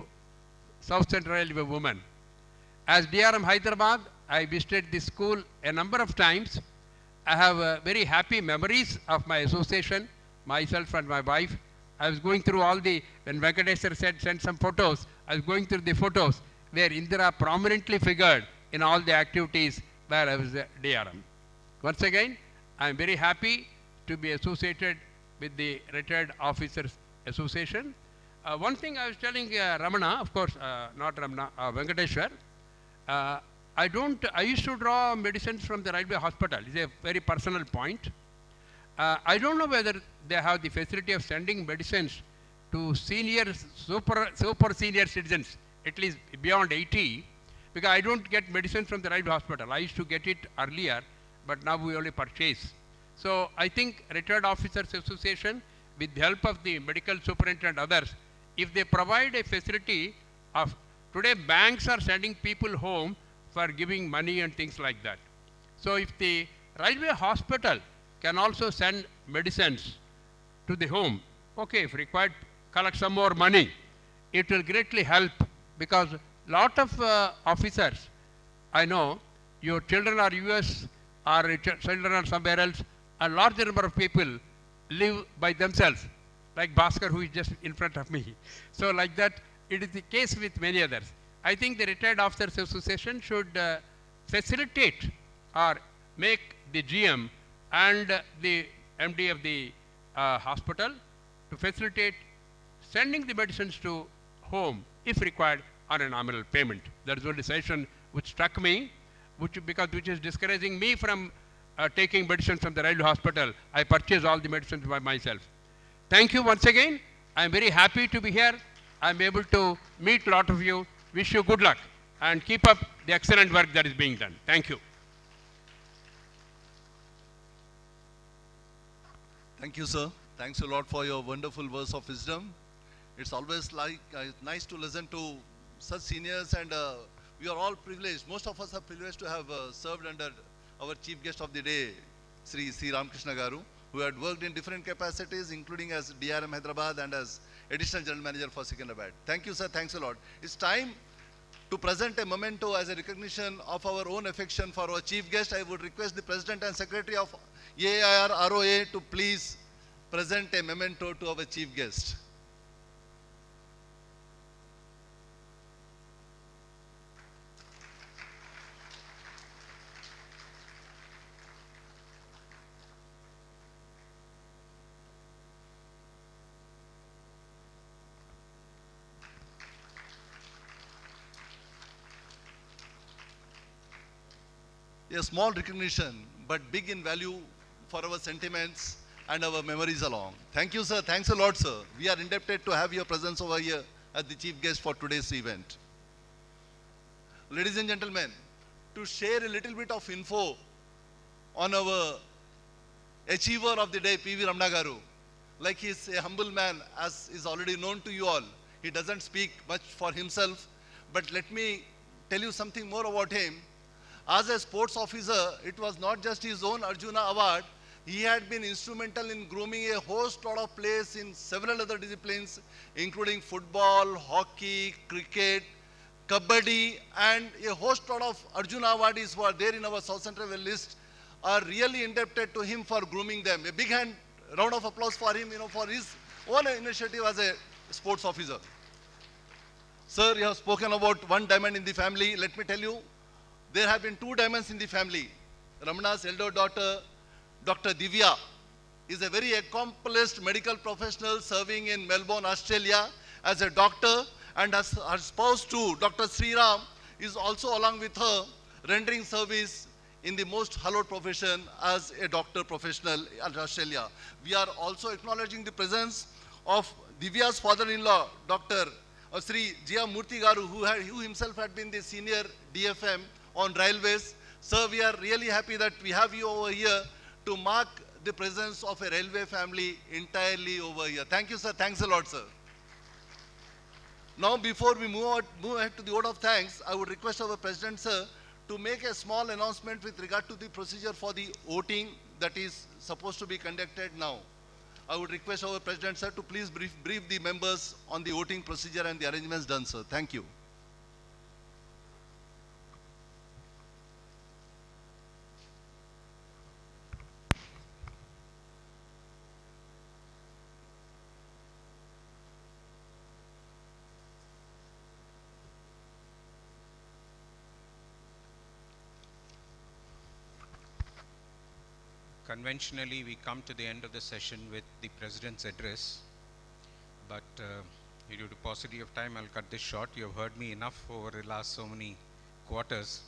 South Central Railway women. As DRM Hyderabad, I visited the school a number of times. I have very happy memories of my association, myself and my wife. I was going through all the, when Venkateshwar said send some photos, I was going through the photos where Indira prominently figured in all the activities where I was DRM. Once again, I am very happy to be associated with the Retired Officers Association. One thing I was telling Ramana, of course, not Ramana, Venkateshwar, I used to draw medicines from the railway hospital. It's a very personal point. I don't know whether they have the facility of sending medicines to senior, super senior citizens, at least beyond 80, because I don't get medicine from the railway hospital. I used to get it earlier, but now we only purchase. So I think Retired Officers Association, with the help of the medical superintendent and others, if they provide a facility of, today banks are sending people home for giving money and things like that. So if the railway hospital can also send medicines to the home, okay, if required, collect some more money, it will greatly help, because lot of officers, I know, your children are US or children are somewhere else, a larger number of people live by themselves, like Bhaskar, who is just in front of me. So like that, it is the case with many others. I think the Retired Officers Association should facilitate or make the GM and the MD of the hospital to facilitate sending the medicines to home, if required, on a nominal payment. That is one decision which struck me, which is discouraging me from taking medicines from the railway hospital. I purchase all the medicines by myself. Thank you once again. I am very happy to be here. I am able to meet a lot of you. Wish you good luck and keep up the excellent work that is being done. Thank you. Thank you, sir. Thanks a lot for your wonderful words of wisdom. It's always nice to listen to such seniors, and we are all privileged. Most of us are privileged to have served under our chief guest of the day, C Ramakrishna Garu, who had worked in different capacities, including as DRM Hyderabad and as Additional General Manager for Secunderabad. Thank you, sir. Thanks a lot. It's time to present a memento as a recognition of our own affection for our chief guest. I would request the President and Secretary of AIRROA to please present a memento to our chief guest. A small recognition, but big in value for our sentiments and our memories along. Thank you, sir. Thanks a lot, sir. We are indebted to have your presence over here as the chief guest for today's event. Ladies and gentlemen, to share a little bit of info on our achiever of the day, P.V. Ramana Garu. Like he is a humble man, as is already known to you all. He doesn't speak much for himself, but let me tell you something more about him. As a sports officer, it was not just his own Arjuna Award. He had been instrumental in grooming a host of players in several other disciplines, including football, hockey, cricket, kabaddi, and a host of Arjuna awardees who are there in our South Central list are really indebted to him for grooming them. A big round of applause for him, for his own initiative as a sports officer. Sir, you have spoken about one diamond in the family. Let me tell you, There have been two diamonds in the family. Ramana's elder daughter, Dr. Divya, is a very accomplished medical professional serving in Melbourne, Australia as a doctor, and as her spouse too, Dr. Sri Ram, is also along with her rendering service in the most hallowed profession as a doctor professional in Australia. We are also acknowledging the presence of Divya's father-in-law, Dr. Sri Jia Murthy Garu, who himself had been the senior DFM on railways. Sir, we are really happy that we have you over here to mark the presence of a railway family entirely over here. Thank you, sir. Thanks a lot, sir. Now, before we move ahead to the vote of thanks, I would request our President, sir, to make a small announcement with regard to the procedure for the voting that is supposed to be conducted now. I would request our President, sir, to please brief the members on the voting procedure and the arrangements done, sir. Thank you. Conventionally, we come to the end of the session with the President's address, but due to paucity of time, I'll cut this short. You have heard me enough over the last so many quarters.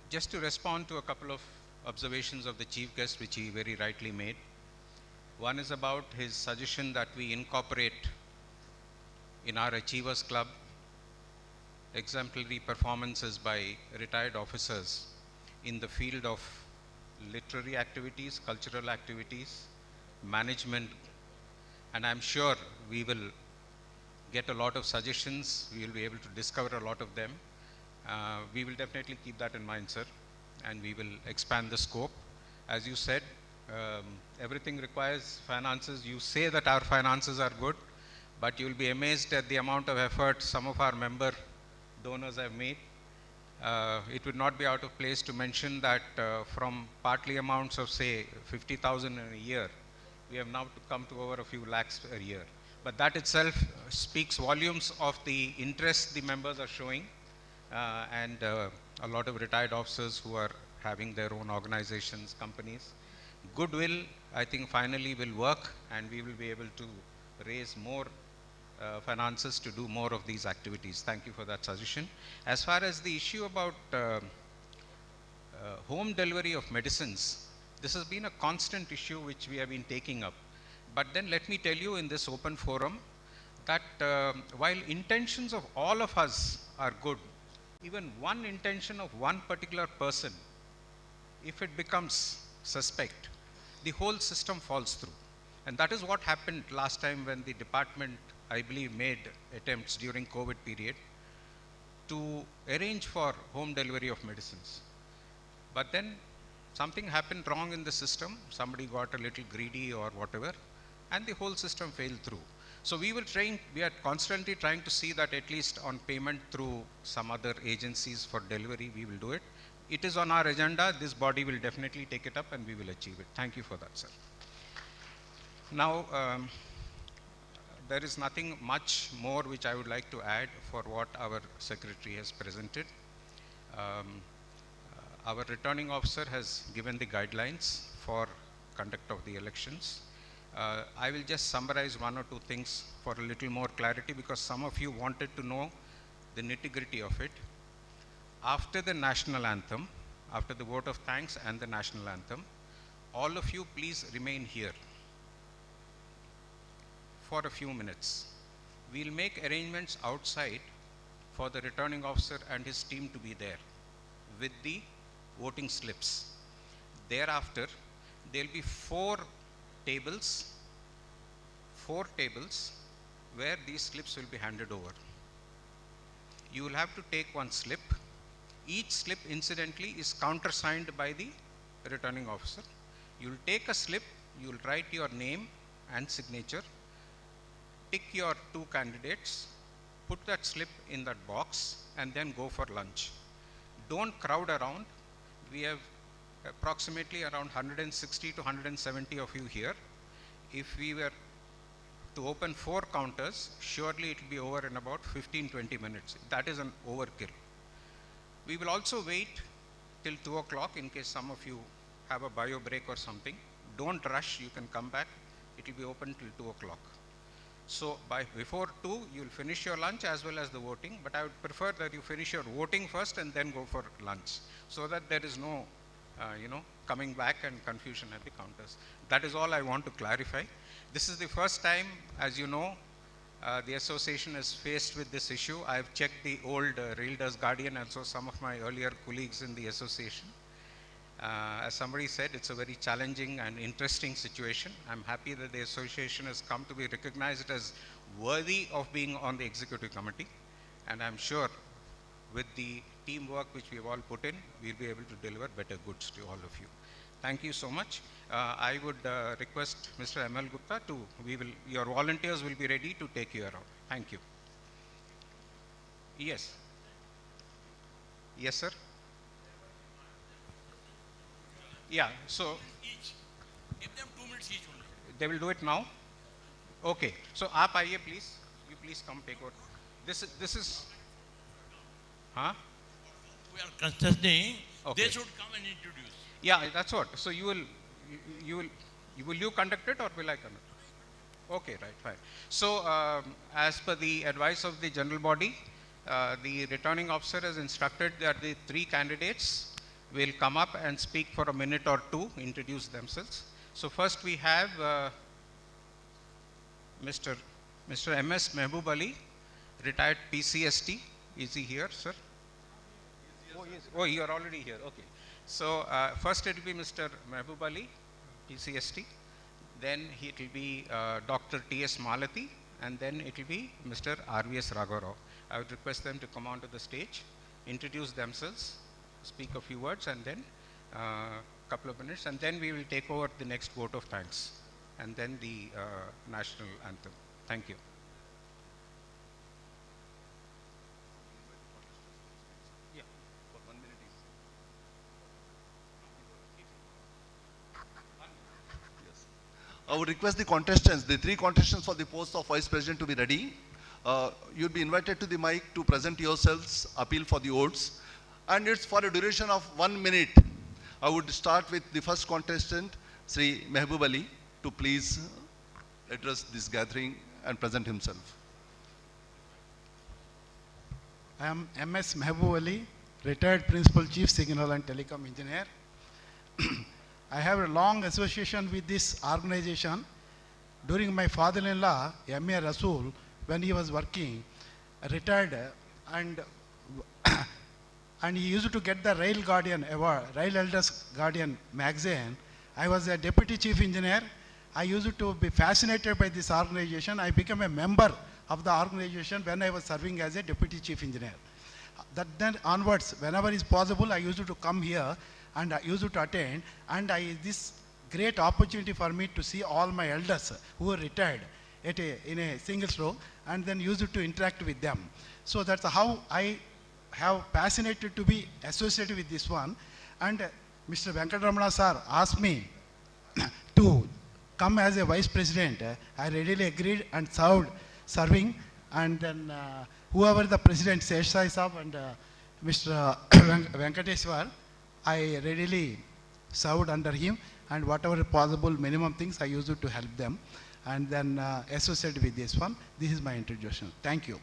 Just to respond to a couple of observations of the Chief Guest, which he very rightly made. One is about his suggestion that we incorporate in our Achievers Club exemplary performances by retired officers in the field of literary activities, cultural activities, management, and I'm sure we will get a lot of suggestions. We will be able to discover a lot of them. We will definitely keep that in mind, sir, and we will expand the scope. As you said, everything requires finances. You say that our finances are good, but you will be amazed at the amount of effort some of our member donors have made. It would not be out of place to mention that from partly amounts of say 50,000 in a year, we have now come to over a few lakhs a year. But that itself speaks volumes of the interest the members are showing and a lot of retired officers who are having their own organizations, companies. Goodwill, I think finally will work and we will be able to raise more finances to do more of these activities. Thank you for that suggestion. As far as the issue about home delivery of medicines, this has been a constant issue which we have been taking up. But then let me tell you in this open forum that while intentions of all of us are good, even one intention of one particular person, if it becomes suspect, the whole system falls through. And that is what happened last time when the department, I believe, made attempts during COVID period to arrange for home delivery of medicines. But then something happened wrong in the system, somebody got a little greedy or whatever, and the whole system failed through. So we are constantly trying to see that at least on payment through some other agencies for delivery, we will do it. It is on our agenda. This body will definitely take it up and we will achieve it. Thank you for that, sir. Now, there is nothing much more which I would like to add for what our secretary has presented. Our returning officer has given the guidelines for conduct of the elections. I will just summarize one or two things for a little more clarity because some of you wanted to know the nitty-gritty of it. After the national anthem, after the vote of thanks and the national anthem, all of you please remain here for a few minutes. We'll make arrangements outside for the returning officer and his team to be there with the voting slips. Thereafter, there'll be four tables where these slips will be handed over. You will have to take one slip. Each slip, incidentally, is countersigned by the returning officer. You'll take a slip, you'll write your name and signature, pick your two candidates, put that slip in that box, and then go for lunch. Don't crowd around. We have approximately around 160 to 170 of you here. If we were to open 4 counters, surely it will be over in about 15-20 minutes. That is an overkill. We will also wait till 2 o'clock in case some of you have a bio break or something. Don't rush, you can come back. It will be open till 2 o'clock. So before 2, you will finish your lunch as well as the voting, but I would prefer that you finish your voting first and then go for lunch, so that there is no, coming back and confusion at the counters. That is all I want to clarify. This is the first time, as you know, the association is faced with this issue. I have checked the old Realtors Guardian and so some of my earlier colleagues in the association. As somebody said, it's a very challenging and interesting situation. I'm happy that the association has come to be recognized as worthy of being on the executive committee. And I'm sure with the teamwork which we have all put in, we'll be able to deliver better goods to all of you. Thank you so much. I would request Mr. M.L. Gupta to, your volunteers will be ready to take you around. Thank you. Yes. Yes, sir. Yeah, so Each. Give them 2 minutes each only. they will do it now. Okay. So, aap aiye please. You please come take over. This is. Huh? We are contesting. Okay. They should come and introduce. Yeah, that's what. So you will conduct it or will I conduct it? Okay, right, fine. So as per the advice of the general body, the returning officer has instructed that the 3 candidates will come up and speak for a minute or 2, introduce themselves. So first we have Mr. M.S. Mehboob Ali, retired PCST. Is he here, sir? Oh, yes. Oh, you are already here. Okay. So first it will be Mr. Mehboob Ali, PCST. Then it will be Dr. T.S. Malati, and then it will be Mr. R.V.S. Raghavarao. I would request them to come onto the stage, introduce themselves, speak a few words, and then couple of minutes, and then we will take over the next vote of thanks, and then the national anthem. Thank you. Yeah, for 1 minute each. Yes. I would request the contestants, the 3 contestants for the post of Vice President to be ready. You'll be invited to the mic to present yourselves, appeal for the votes, and it's for a duration of 1 minute. I would start with the first contestant, Sri Mehboob Ali, to please address this gathering and present himself. I am M.S. Mehboob Ali, retired Principal Chief Signal and Telecom Engineer. I have a long association with this organization. During my father-in-law, M.A. Rasool, when he was working, retired, and he used to get the Rail Guardian Award, Rail Elders Guardian magazine. I was a deputy chief engineer. I used to be fascinated by this organization. I became a member of the organization when I was serving as a deputy chief engineer. Then onwards, whenever is possible, I used to come here and I used to attend, and this great opportunity for me to see all my elders who were retired in a single row, and then used to interact with them. So that's how I have fascinated to be associated with this one. And Mr. Venkata Ramana sir asked me to come as a vice president. I readily agreed and serving, and then whoever the president, Seshai Saab and Mr. Venkateswar, I readily served under him, and whatever possible minimum things I used to help them, and then associated with this one. This is my introduction. Thank you.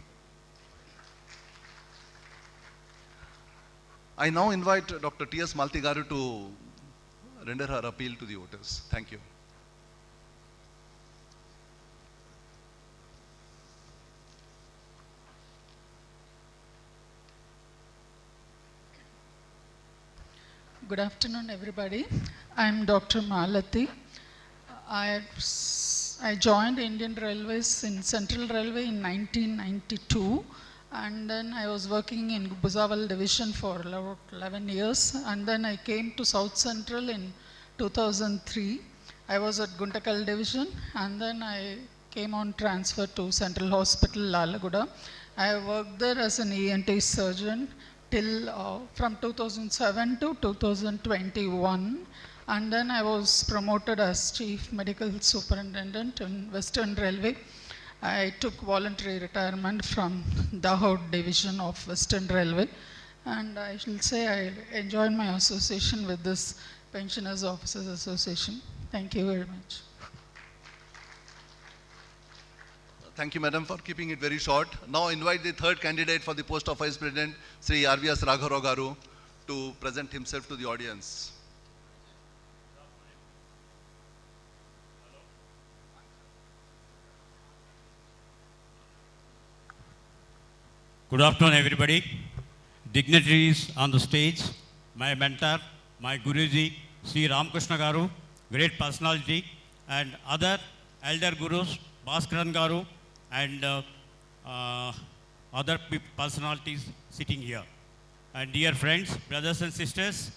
I now invite Dr. T.S. Malati Garu to render her appeal to the voters. Thank you. Good afternoon, everybody. I'm Dr. Malati. I joined Indian Railways in Central Railway in 1992, and then I was working in Bhusaval division for 11 years, and then I came to South Central in 2003. I was at Guntakal division, and then I came on transfer to Central Hospital, Lalaguda. I worked there as an ENT surgeon till from 2007 to 2021, and then I was promoted as Chief Medical Superintendent in Western Railway. I took voluntary retirement from Dahod division of Western Railway, and I shall say I enjoyed my association with this Pensioners Officers Association. Thank you very much. Thank you, Madam, for keeping it very short. Now invite the third candidate for the post of Vice President, Sri RVS Raghav Garu, to present himself to the audience. Good afternoon, everybody. Dignitaries on the stage, my mentor, my Guruji, C Ramakrishna Garu, great personality, and other elder gurus, Bhaskaran Garu, and other personalities sitting here. And dear friends, brothers and sisters,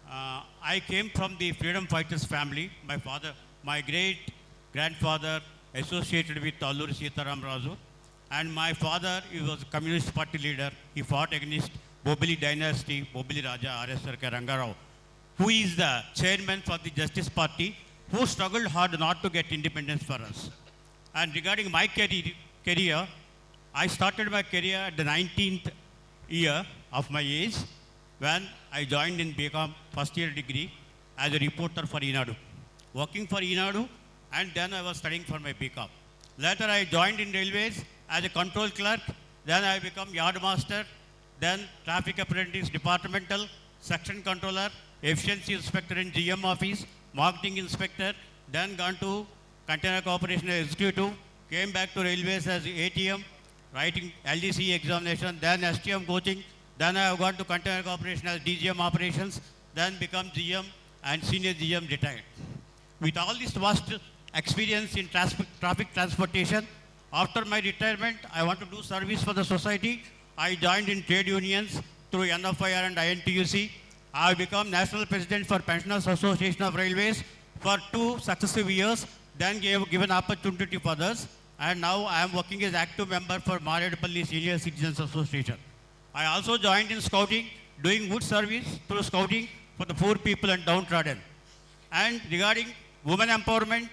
I came from the freedom fighters family. My father, my great grandfather associated with Alluri Sitaram Raju. And my father, he was a Communist Party leader. He fought against Bobili dynasty, Bobili Raja R.S.R. Rangarao, who is the chairman for the Justice Party, who struggled hard not to get independence for us. And regarding my career, I started my career at the 19th year of my age when I joined in BCom first year degree as a reporter for Inadu. Working for Inadu, and then I was studying for my BCom. Later I joined in railways as a control clerk, then I become yard master, then traffic apprentice, departmental, section controller, efficiency inspector in GM office, marketing inspector, then gone to container corporation executive, came back to railways as ATM, writing LDC examination, then STM coaching, then I have gone to container corporation as DGM operations, then become GM and senior GM retired. With all this vast experience in traffic transportation, after my retirement, I want to do service for the society. I joined in trade unions through NFIR and INTUC. I have become National President for Pensioners Association of Railways for 2 successive years, then given opportunity for others. And now I am working as active member for Maredapalli Senior Citizens Association. I also joined in scouting, doing good service through scouting for the poor people and downtrodden. And regarding women empowerment,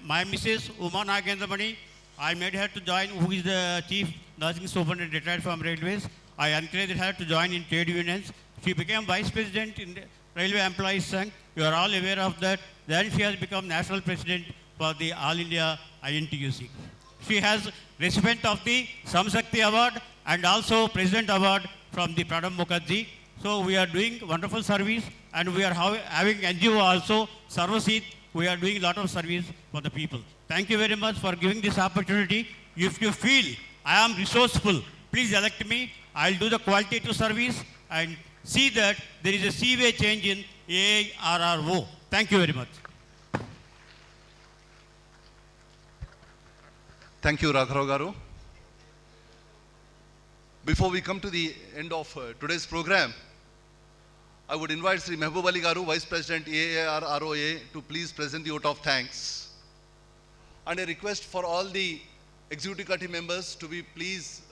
my Mrs. Uma Nagendramani, I made her to join, who is the chief nursing superintendent retired from railways. I encouraged her to join in trade unions. She became vice president in the Railway Employees Sank. You are all aware of that. Then she has become national president for the All India INTUC. She has recipient of the Samshakti Award and also President Award from the Pranab Mukherjee. So we are doing wonderful service, and we are having NGO also, Sarvasit. We are doing a lot of service for the people. Thank you very much for giving this opportunity. If you feel I am resourceful, please elect me. I'll do the qualitative service and see that there is a seaway change in AIRRO. Thank you very much. Thank you, Raghav Garu. Before we come to the end of today's program, I would invite Sri Mehboob Ali Garu, Vice President AIRROA, to please present the vote of thanks. And a request for all the executive committee members to be please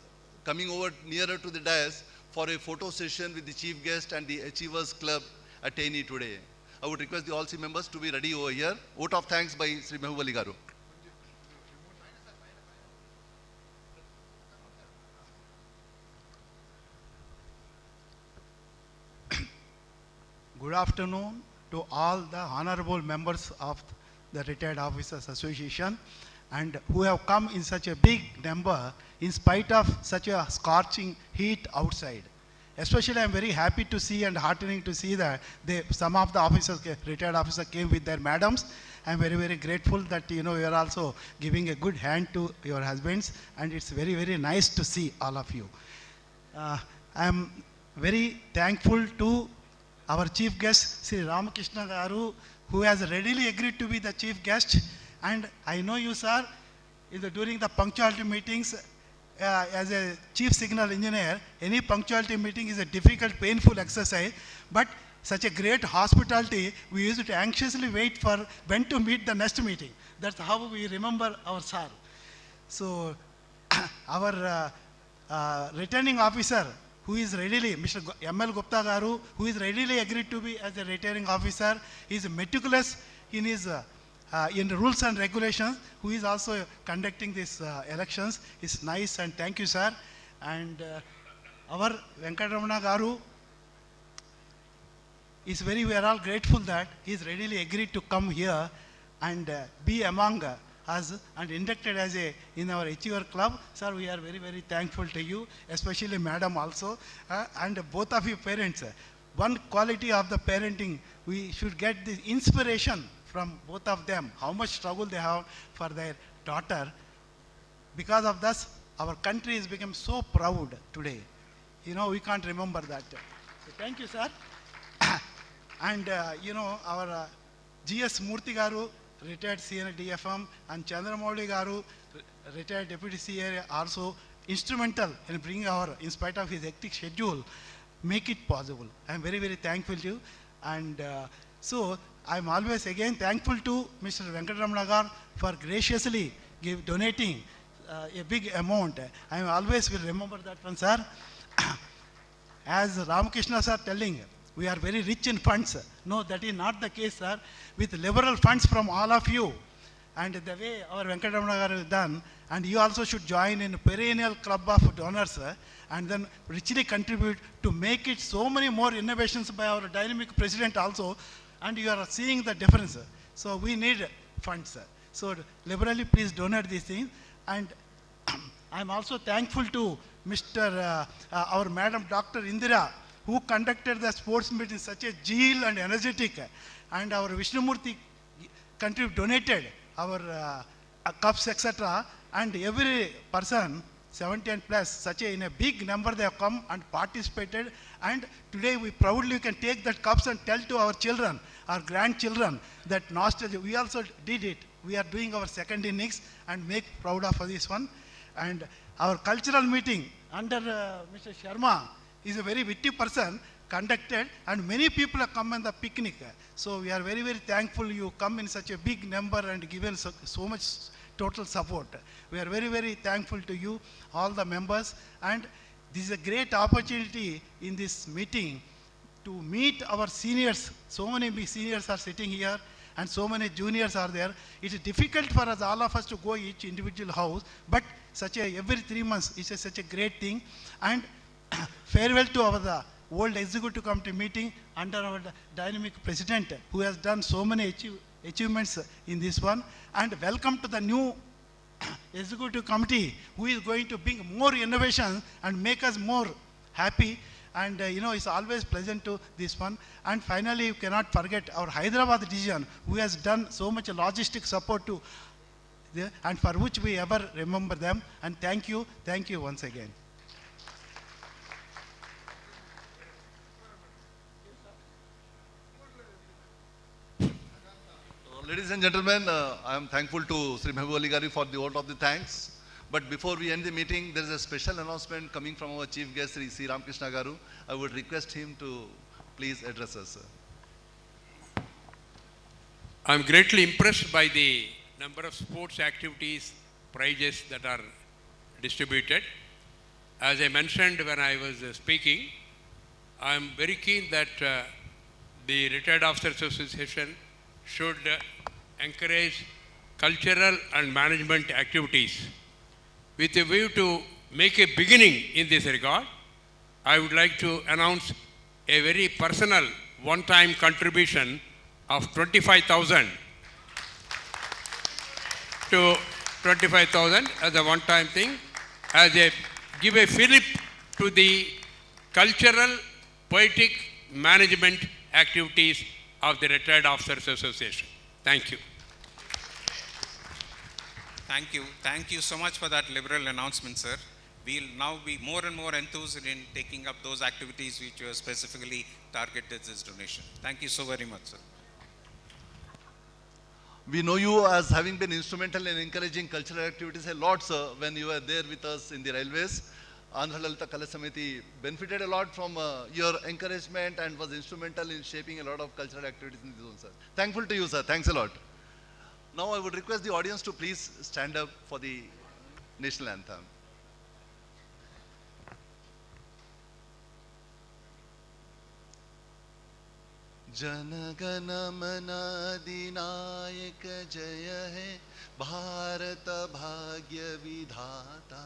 coming over nearer to the dais for a photo session with the chief guest and the Achievers Club attendee today. I would request the all C members to be ready over here. Vote of thanks by Sri Mehboob Ali Garu. Good afternoon to all the honorable members of the Retired Officers Association, and who have come in such a big number in spite of such a scorching heat outside. Especially I am very happy to see and heartening to see that some of the officers, retired officers, came with their madams. I am very, very grateful that you are also giving a good hand to your husbands, and it's very, very nice to see all of you. I am very thankful to our chief guest, Sri Ramakrishna Garu, who has readily agreed to be the chief guest. And I know you, sir, during the punctuality meetings, as a chief signal engineer, any punctuality meeting is a difficult, painful exercise. But such a great hospitality, we used to anxiously wait for when to meet the next meeting. That's how we remember our sir. So our returning officer, who is readily, Mr. M.L. Gupta Garu, who is readily agreed to be as a retiring officer, is meticulous in his in the rules and regulations, who is also conducting these elections. Is nice, and thank you, sir. And our Venkataramana Garu is we are all grateful that he is readily agreed to come here and be among us and inducted as in our Achiever Club. Sir, we are very thankful to you, especially Madam also, and both of you parents. One quality of the parenting, we should get the inspiration from both of them, how much struggle they have for their daughter. Because of this, our country has become so proud today. You know, we can't remember that. So thank you, sir. And you know, our G.S. Murthy Garu, retired CN DFM, and Chandramouli Garu, retired Deputy CA, also instrumental in bringing our, in spite of his hectic schedule, make it possible. I am very thankful to you. And so I am always again thankful to Mr. Venkataramana Garu for graciously donating a big amount. I always will remember that one, sir. As Ramakrishna sir telling, we are very rich in funds. No, that is not the case, sir. With liberal funds from all of you, and the way our Venkataramana Garu has done, and you also should join in a perennial club of donors, and then richly contribute to make it so many more innovations by our dynamic president also, and you are seeing the difference. So we need funds. So liberally please donate these things. And I am also thankful to Mr. Our Madam Dr. Indira, who conducted the sports meet in such a zeal and energetic, and our Vishnumurthy donated our cups, etc. And every person, 70 and plus, such a, in a big number they have come and participated. And today we proudly can take that cups and tell to our children, our grandchildren, that nostalgia, we also did it. We are doing our second innings and make proud of this one. And our cultural meeting under Mr. Sharma is a very witty person, conducted, and many people have come on the picnic. So we are very thankful you come in such a big number and given so much total support. We are very thankful to you, all the members, and this is a great opportunity in this meeting to meet our seniors. So many seniors are sitting here and so many juniors are there. It is difficult for us, all of us, to go each individual house, but every 3 months is such a great thing. And farewell to our old executive committee meeting under our dynamic president, who has done so many achievements in this one. And welcome to the new executive committee, who is going to bring more innovation and make us more happy. And you know, it's always pleasant to this one. And finally, you cannot forget our Hyderabad division, who has done so much logistic support to, and for which we ever remember them. And thank you once again. Ladies and gentlemen, I am thankful to Sri Mehboob Garu for the vote of the thanks. But before we end the meeting, there is a special announcement coming from our chief guest, Sri C Ramakrishna Garu. I would request him to please address us, sir. I am greatly impressed by the number of sports activities, prizes that are distributed. As I mentioned when I was speaking, I am very keen that the Retired Officers Association should encourage cultural and management activities. With a view to make a beginning in this regard, I would like to announce a very personal one-time contribution of 25,000 to 25,000 as a one-time thing, as a give a fillip to the cultural, poetic management activities of the Retired Officers Association. Thank you. Thank you so much for that liberal announcement, sir. We'll now be more and more enthused in taking up those activities which were specifically targeted this donation. Thank you so very much, sir. We know you as having been instrumental in encouraging cultural activities a lot, sir, when you were there with us in the railways. Andhra Lalita Kala Samiti benefited a lot from your encouragement and was instrumental in shaping a lot of cultural activities in the zone, sir. Thankful to you, sir. Thanks a lot. Now I would request the audience to please stand up for the national anthem. Jana Gana Mana Adinayak Jaya Hai Bharata Bhagya Vidhata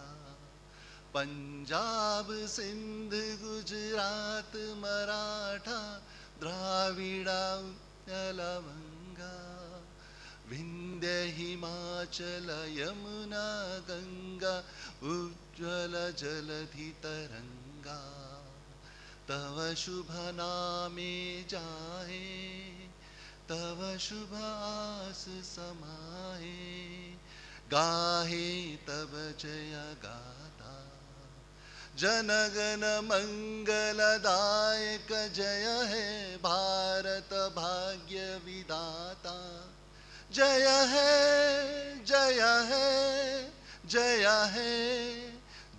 Punjab Sindh Gujarat Maratha Dravida Utkal बंगा विंध्य हिमाचल यमुना गंगा उज्ज्वल जलधि तरंगा तव शुभ नामे जाए तव शुभ आस समाए गाहे तब जय गाथा जनगण मंगलदायक जय है भारत भाग्य विधाता जय है जय है जय है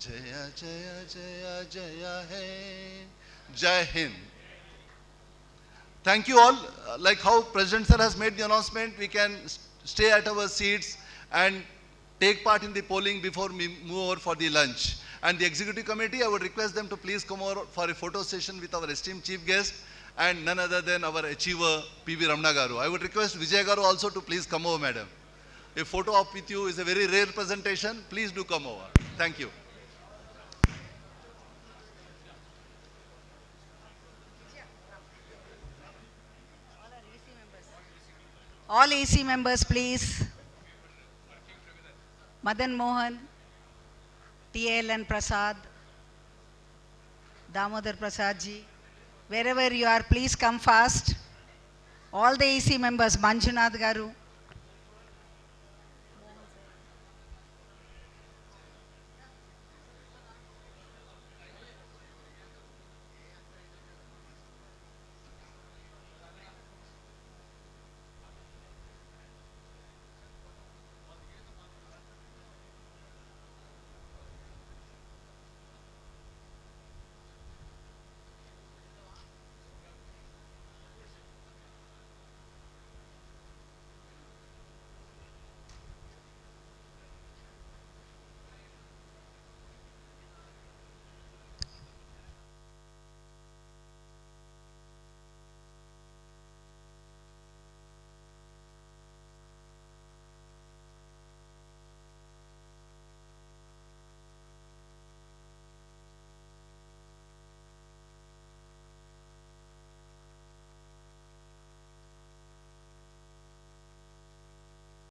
जय जय जय जय है जय Hind. Thank you all. Like how President Sir has made the announcement, we can stay at our seats and take part in the polling before we move over for the lunch. And the executive committee, I would request them to please come over for a photo session with our esteemed chief guest and none other than our achiever, P.V. Ramana Garu. I would request Vijay Garu also to please come over, madam. A photo op with you is a very rare presentation. Please do come over. Thank you. All AC members, please. Madan Mohan, T.L.N. Prasad, Damodar Prasad ji. Wherever you are, please come fast. All the AC members, Manjunath Garu,